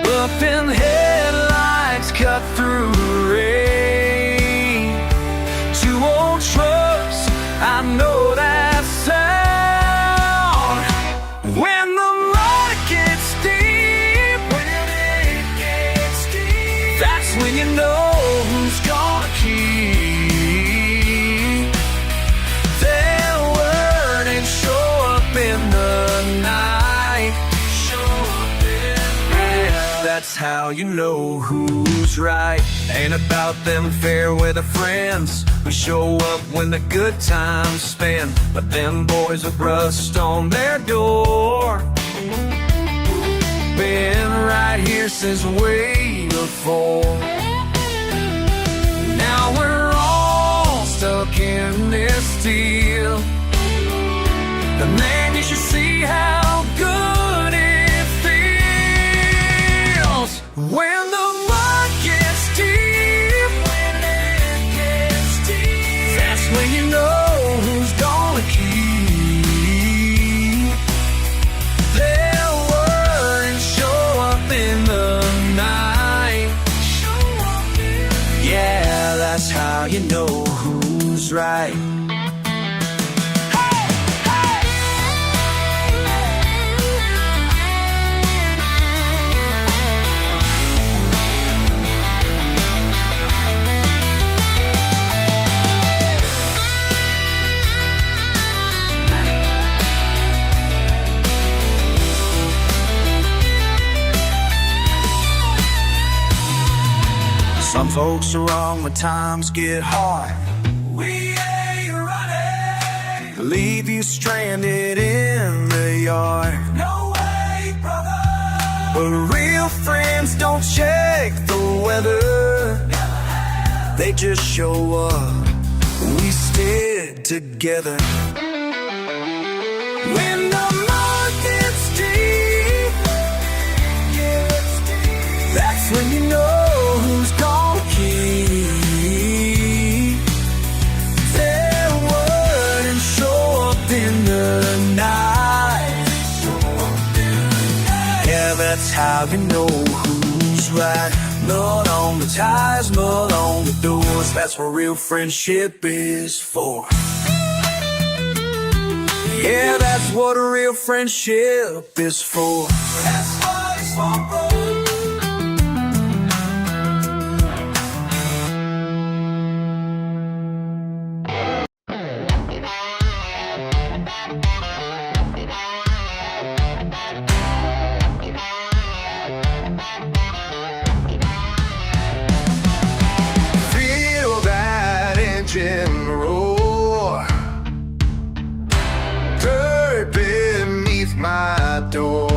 Up in headlights cut through the rain, two old trucks, I know that sound. When the mud gets deep, that's when you know who's gonna keep their word and show up in the night. Yeah, that's how you know who's right. Ain't about them fair weather friends who show up when the good times spin, but them boys with rust on their door been right here since way before. Now we're all stuck in this deal. The man, you should see how good it feels when the mud gets deep. That's when you know who's gonna keep their word and show up in the night. Yeah, that's how you know who's right. Some folks are wrong when times get hard. We ain't running. Leave you stranded in the yard. No way, brother. But real friends don't check the weather. Never have. They just show up. We stick together. When the mud gets deep, that's when you know who's gonna keep their word and show up in the night. Yeah, that's how we know who's right. Mud on the tires, mud on the doors. That's what real friendship is for. Yeah, that's what a real friendship is for. That's what it's for, bro. Feel that engine roar, dirt beneath my door.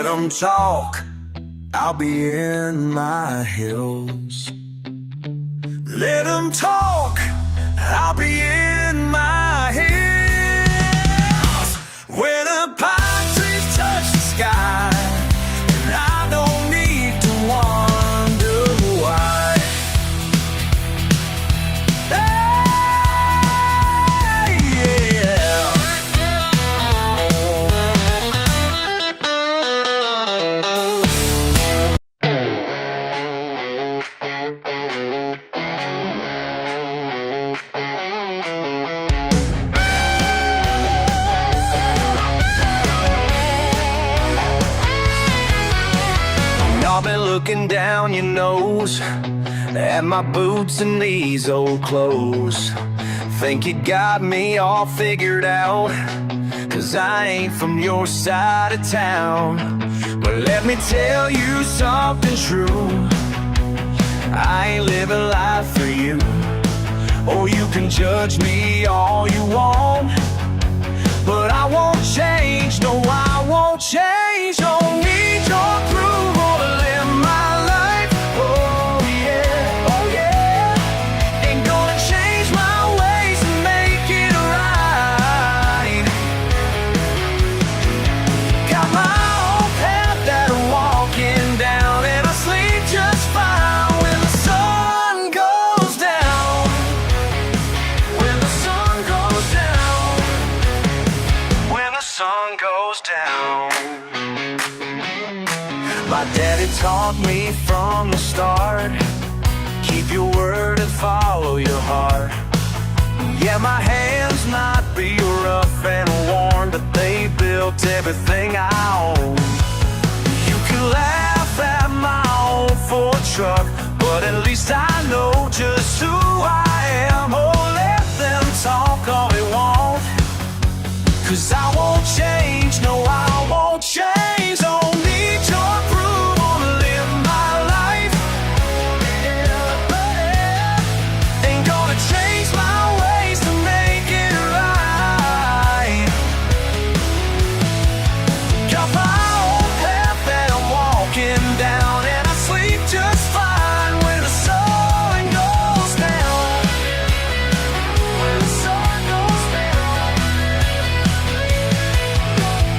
them talk, I'll be in my hills. Let them talk, I'll be in my hills. Where the pine trees touch the sky, and I don't need to wonder why. Hey, yeah. Y'all been looking down your nose at my boots and these old clothes. Think you got me all figured out, 'cause I ain't from your side of town. But let me tell you something true, I ain't living life for you. Oh, you can judge me all you want, but I won't change, no, I won't change. Don't need your approval to live my life. Oh yeah, oh yeah. Ain't gonna change my ways and make it right. Got my own path that I'm walking down, and I sleep just fine when the sun goes down. When the sun goes down. When the sun goes down. My daddy taught me from the start, keep your word and follow your heart. Yeah, my hands might be rough and worn, but they built everything I own. You can laugh at my old Ford truck, but at least I know just who I am. Oh, let them talk all they want, 'cause I won't change, no, I won't change. Don't need your approval to live my life. Ain't gonna change my ways to make it right. Got my own path that I'm walking down, and I sleep just fine when the sun goes down. When the sun goes down.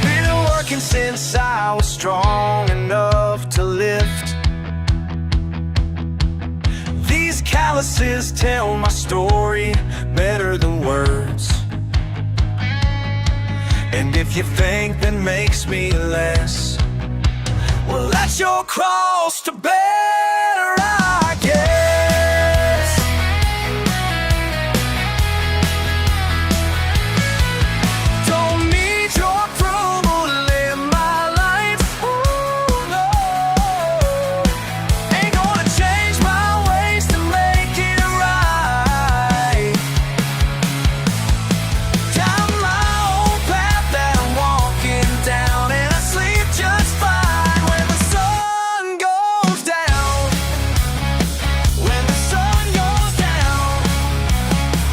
Been working since I was strong enough to lift. These calluses tell my story better than words. And if you think that makes me less, well, that's your cross to bear, I guess. Don't need your approval to live my life. Ooh, no. Ain't gonna change my ways to make it right. Got my own path that I'm walking down, and I sleep just fine when the sun goes down. When the sun goes down.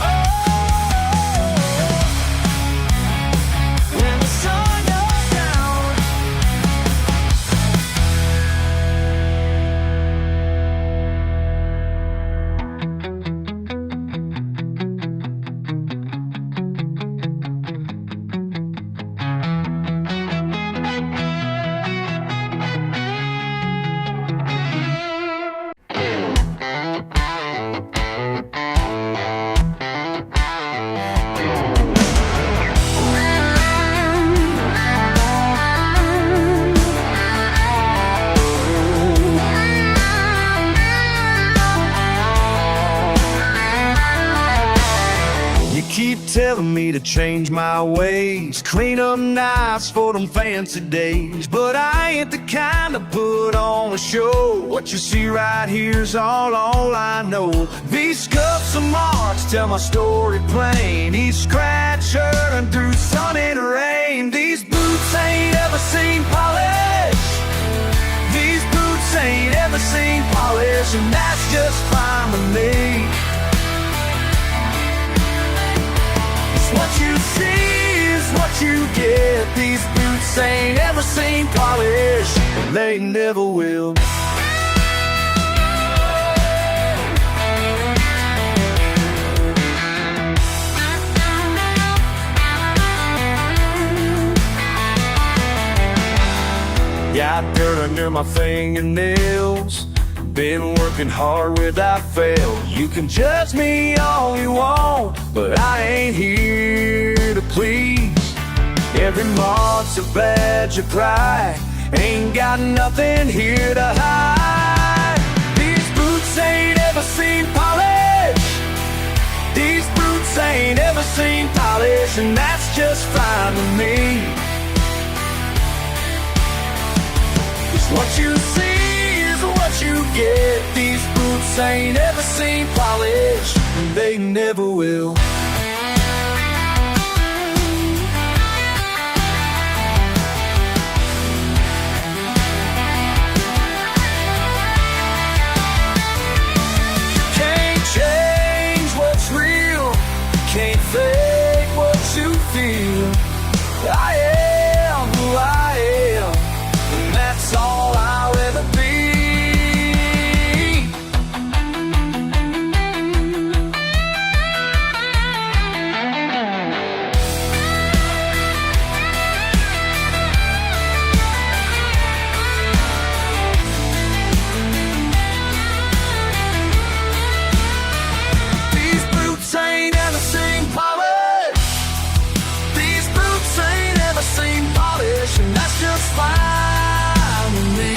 Oh. When the sun goes down. You keep telling me to change my ways, clean up nights for them fancy days, but I ain't the kind to put on a show. What you see right here's all I know. These scuffs and marks tell my story plain. Each scratch hurting through sun and rain. These boots ain't ever seen polish. These boots ain't ever seen polish, and that's just fine with me. What you see is what you get. These boots boots ain't ever seen polish, and they never will. Got dirt under my fingernails, been working hard without fail. You can judge me all you want, but I ain't here to please. Every mark's a badge of pride, ain't got nothing here to hide. These boots ain't ever seen polish, these boots ain't ever seen polish, and that's just fine with me. What you see is what you get. These boots ain't ever seen polish, and they never will. Can't change what's real, can't fake what you feel. I am who I am, and that's all I'll ever be. These boots ain't ever seen polish, these boots ain't ever seen polish, and that's just fine with me.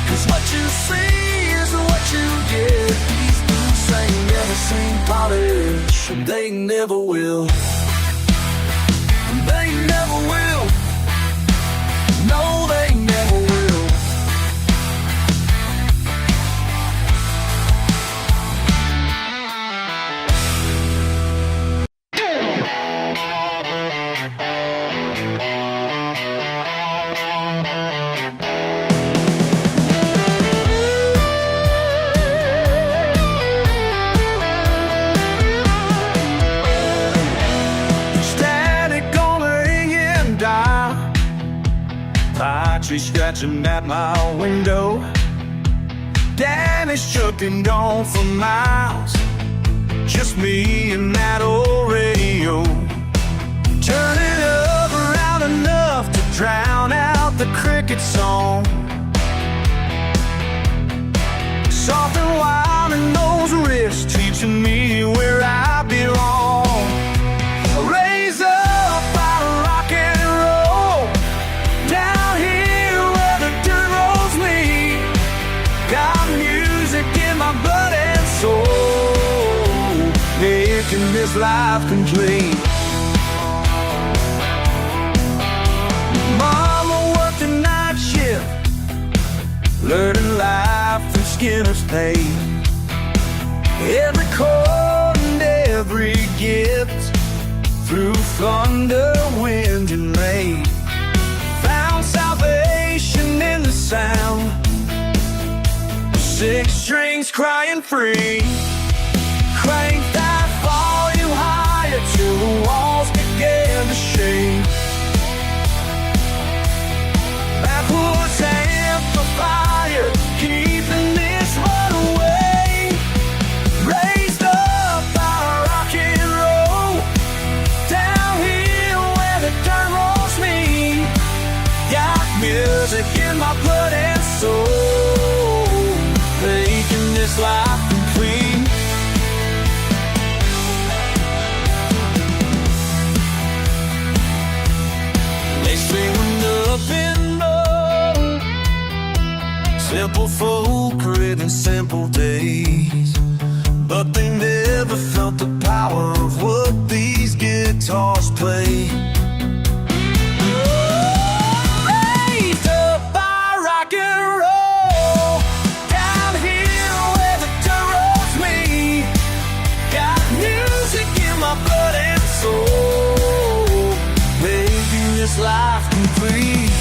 'Cause what you see is what you get. These boots ain't ever seen polish, and they never will. They never will. No, they never will. Static on the ring and dial, poetry scratching at my window. Daddy's chucking gone for miles, just me and that old radio. Turn it up around enough to drown out the cricket song. Soft and wild in those wrists, teaching me where I belong. Raised up by rock and roll, down here where the dirt rolls me. Got music in my blood and soul, making this life complete. Mama worked a night shift, learning life through Skinner's pain. Every chord and every gift, through thunder, wind, and rain. Found salvation in the sound, 6 strings crying free. Crank that volume higher till the walls began to shake. Backwoods amplifier, keeping this one away. Raised up by rock and roll, down here where the dirt rolls me. Got music in my blood and soul, making this life complete. They say we're nothing but simple folk written simple days, but they never felt the power of what these guitars play. Raised up by rock and roll, down here where the dirt rolls me. Got music in my blood and soul, making this life complete.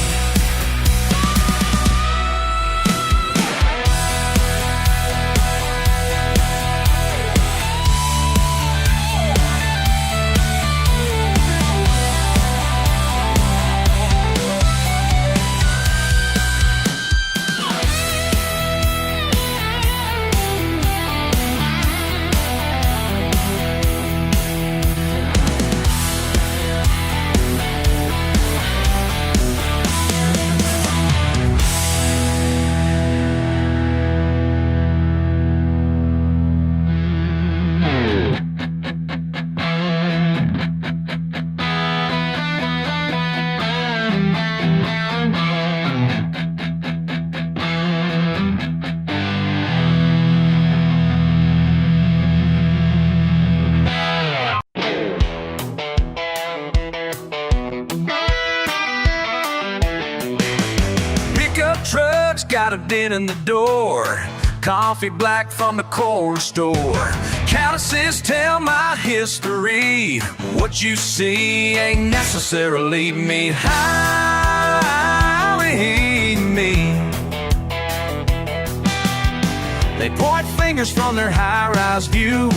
got a dent in the door. Coffee black from the corner store. Countesses tell my history. What you see ain't necessarily me. Me. They point fingers from their high-rise view,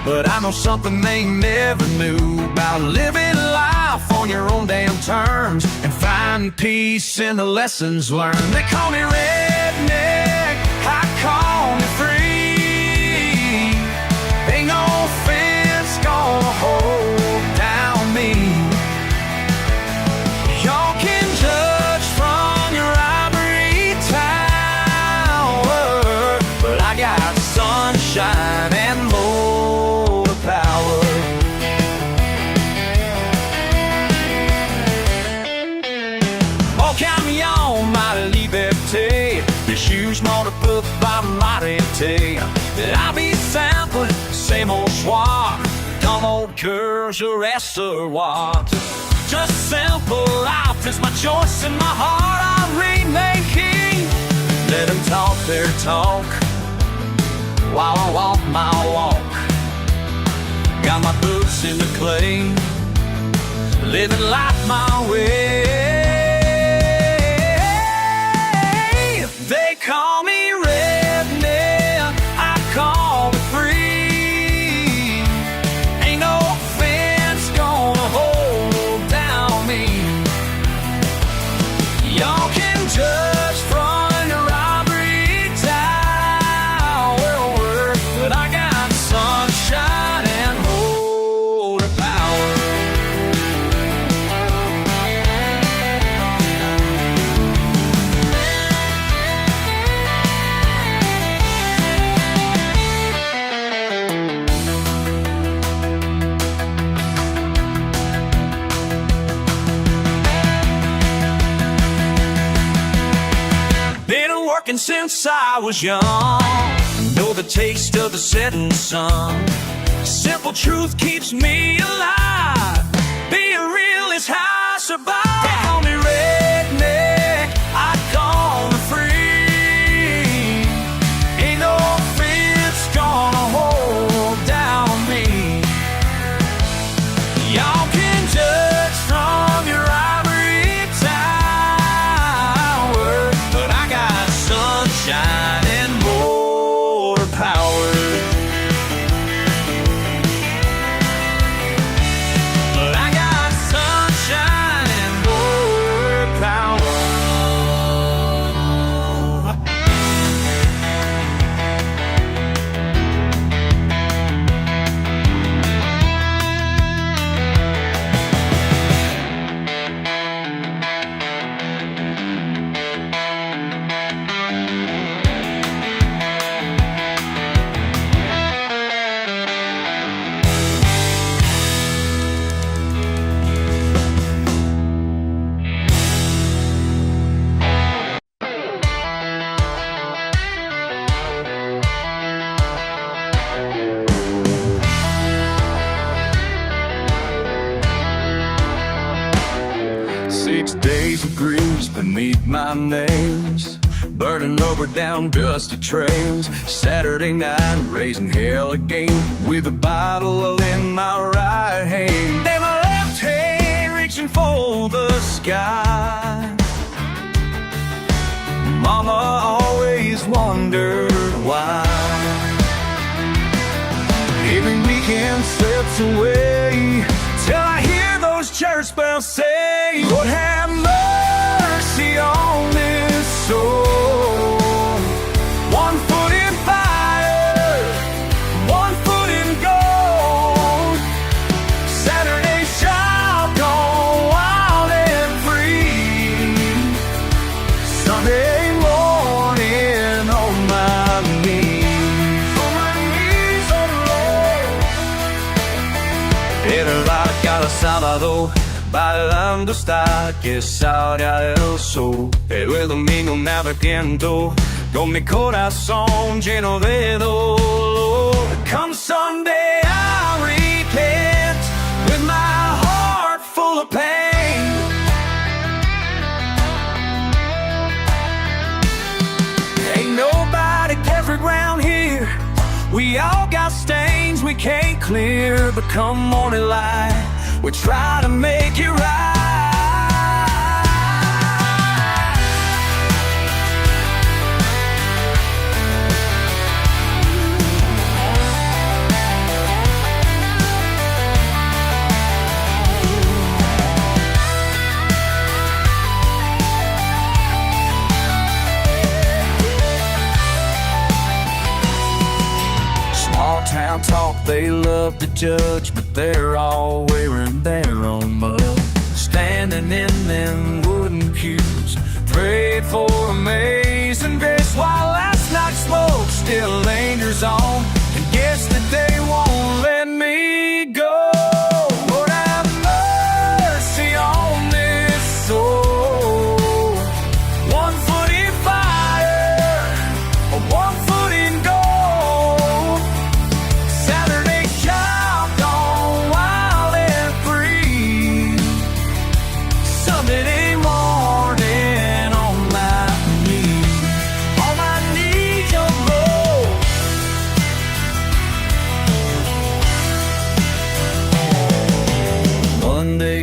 but I know something they never knew about living life on your own damn terms and finding peace in the lessons learned. They call me redneck, I call me free. Ain't no fence gonna hold down me. Y'all can judge from your ivory tower, but I got sunshine and motor power. Oh, count me on my liberté. The shoes not above by my liberté. I'll be sampling same old swag. Dumb old girls, your reservoir. Just simple life is my choice and my heart I'll remain king. Let them talk their talk while I walk my walk. Got my boots in the clay, living life my way. They call me redneck, I call me free. Ain't no fence gonna hold down me. Y'all can judge from your ivory tower, but I got sunshine and motor power. Been working since I was young. Know the taste of the setting sun. Simple truth keeps me alive. Being real is how I survive. They call me redneck, I call me free. Ain't no fence gonna hold down me. Y'all can judge from your ivory tower, but I got sunshine and motor power. But I got sunshine and motor power. Days of griefs beneath my nails, burning over down dusty trails. Saturday night, raising hell again, with a bottle in my right hand and my left hand reaching for the sky. Mama always wondered why. Every weekend slips away till I hear those church bells say, Lord have mercy on this soul. One foot in fire, one foot in gold. Saturday shall go wild and free. Sunday morning on my knees, on my knees on the Lord. Everybody got a sábado bailando está que salga el sol. Pero el domingo me arrepiento con mi corazón lleno de dolor. Come Sunday I repent with my heart full of pain. stains we can't clear, but come morning light, we try to make it right. Town talk, they love to judge, but they're all wearing their own mug. Standing in them wooden pews, prayed for amazing grace, while last night's smoke still lingers on, and guess that they won't let me go. Lord, have mercy on this soul. 1 foot in fire, 1 foot in gold.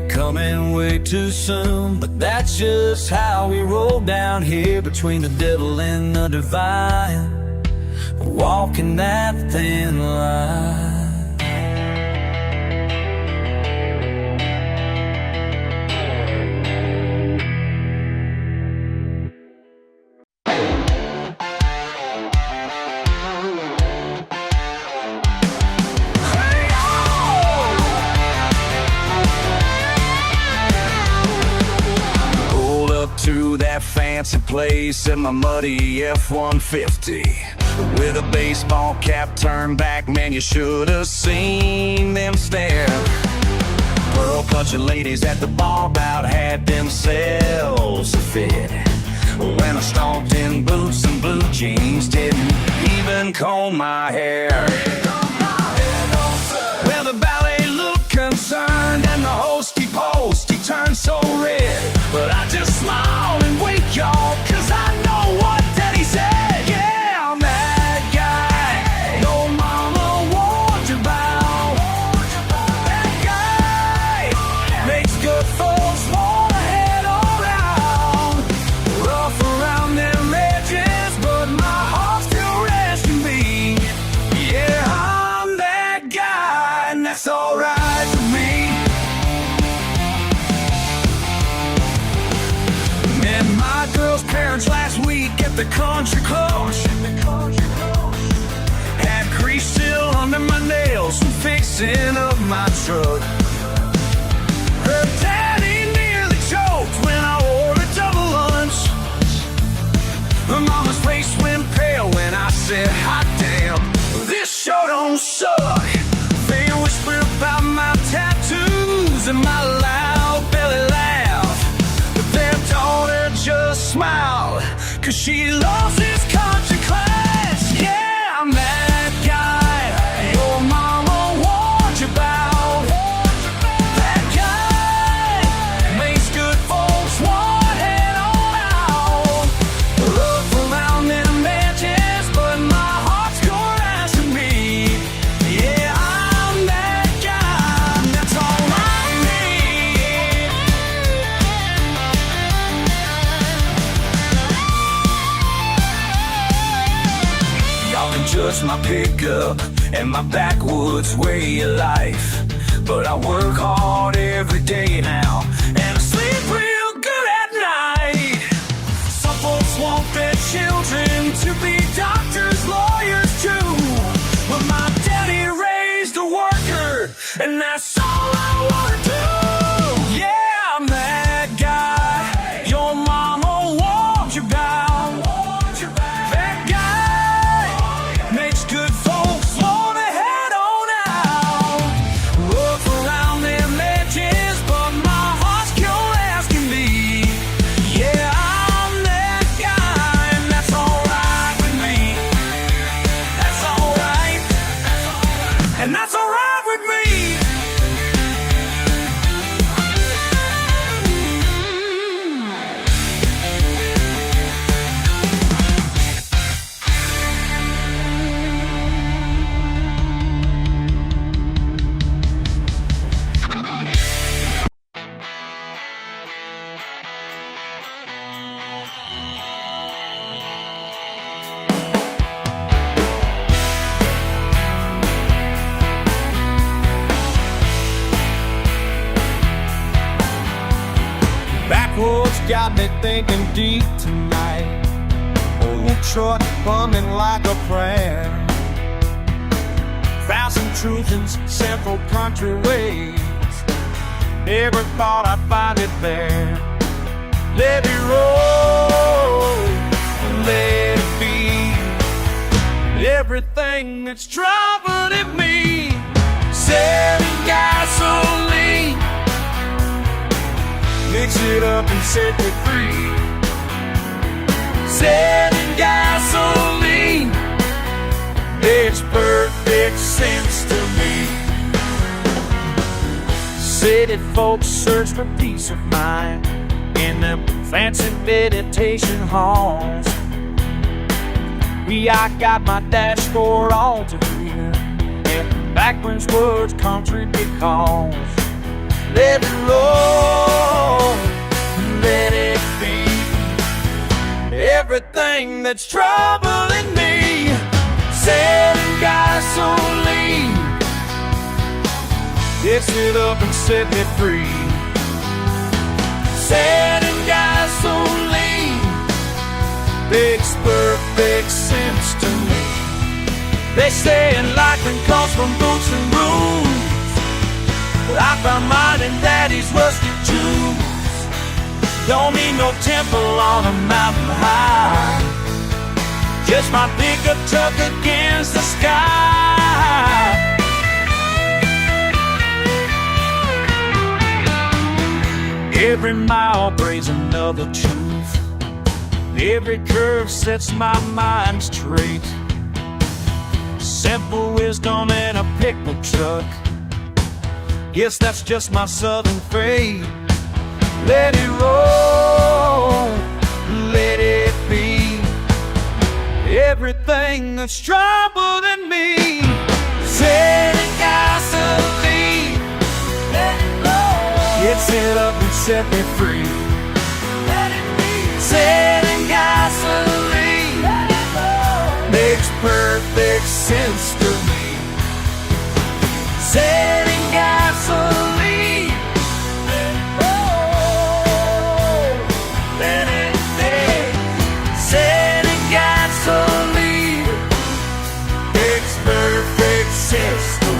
Coming way too soon, but that's just how we roll down here between the devil and the divine, walking that thin line. To that fancy place in my muddy F-150 with a baseball cap turned back, man, you should have seen them stare. Pearl clutching ladies at the bar about had themselves a fit when I stalked in boots and blue jeans, didn't even comb my hair. Well, the ballet looked concerned and the hosty post, he turned so red, but I just smile and wait, y'all, cause I know what Daddy said. Yeah, I'm that guy your mama warned you about. That guy makes good folks wanna head all out. Rough around them edges, but my heart still rests in me. Yeah, I'm that guy, and that's alright for me. My girl's parents last week at the country club had grease still under my nails from fixing up my truck. Her daddy nearly choked when I ordered double lunch. Her mama's face went pale when I said, hot damn, this sure don't suck. They whisper about my tattoos and my loud belly laugh, but their daughter just smiled, cause she loves his country class. Yeah, I'm that guy your mama warned you about. That guy makes good folks wanna head on out. Rough around them edges, but my heart's going after me. Yeah, I'm that guy, that's all I need. Y'all can judge my pickup and my backwoods way of life, but I work hard every day now, and I sleep real good at night. Some folks want their children to be doctors, lawyers too, but my daddy raised a worker, and that's all I wanna do. Yeah, I'm that guy your mama warned you about. That guy makes good folks wanna head on out. Rough around them edges, but my backroads got me thinking deep tonight. Old truck bumming like a prayer. Found some truth in simple country ways. Never thought I'd find it there. Let it roll, let it be. Everything that's troubling me, selling gasoline. Mix it up and set me free. Selling gasoline makes perfect sense to me. City folks search for peace of mind in them fancy meditation halls. I got my dashboard all to hear, and backwards words country because. Let it roll, let it be. Everything that's troubling me, selling gasoline. Mix it up and set me free. Selling gasoline makes perfect sense to me. They say enlightenment comes from boots and rooms, but I found mine in Daddy's rusty shoes. Don't need no temple on a mountain high, just my pickup truck against the sky. Every mile brings another truth. Every curve sets my mind straight. Simple wisdom in a pickup truck. Yes, that's just my southern fate. Let it roll, let it be. Everything that's troubling me, selling gasoline. Let it roll. Get set up and set me free. Let it be. Selling gasoline. Let it roll. Makes perfect sense to me. Selling gasoline. Let it roll. Let it be. Selling gasoline makes perfect sense to me.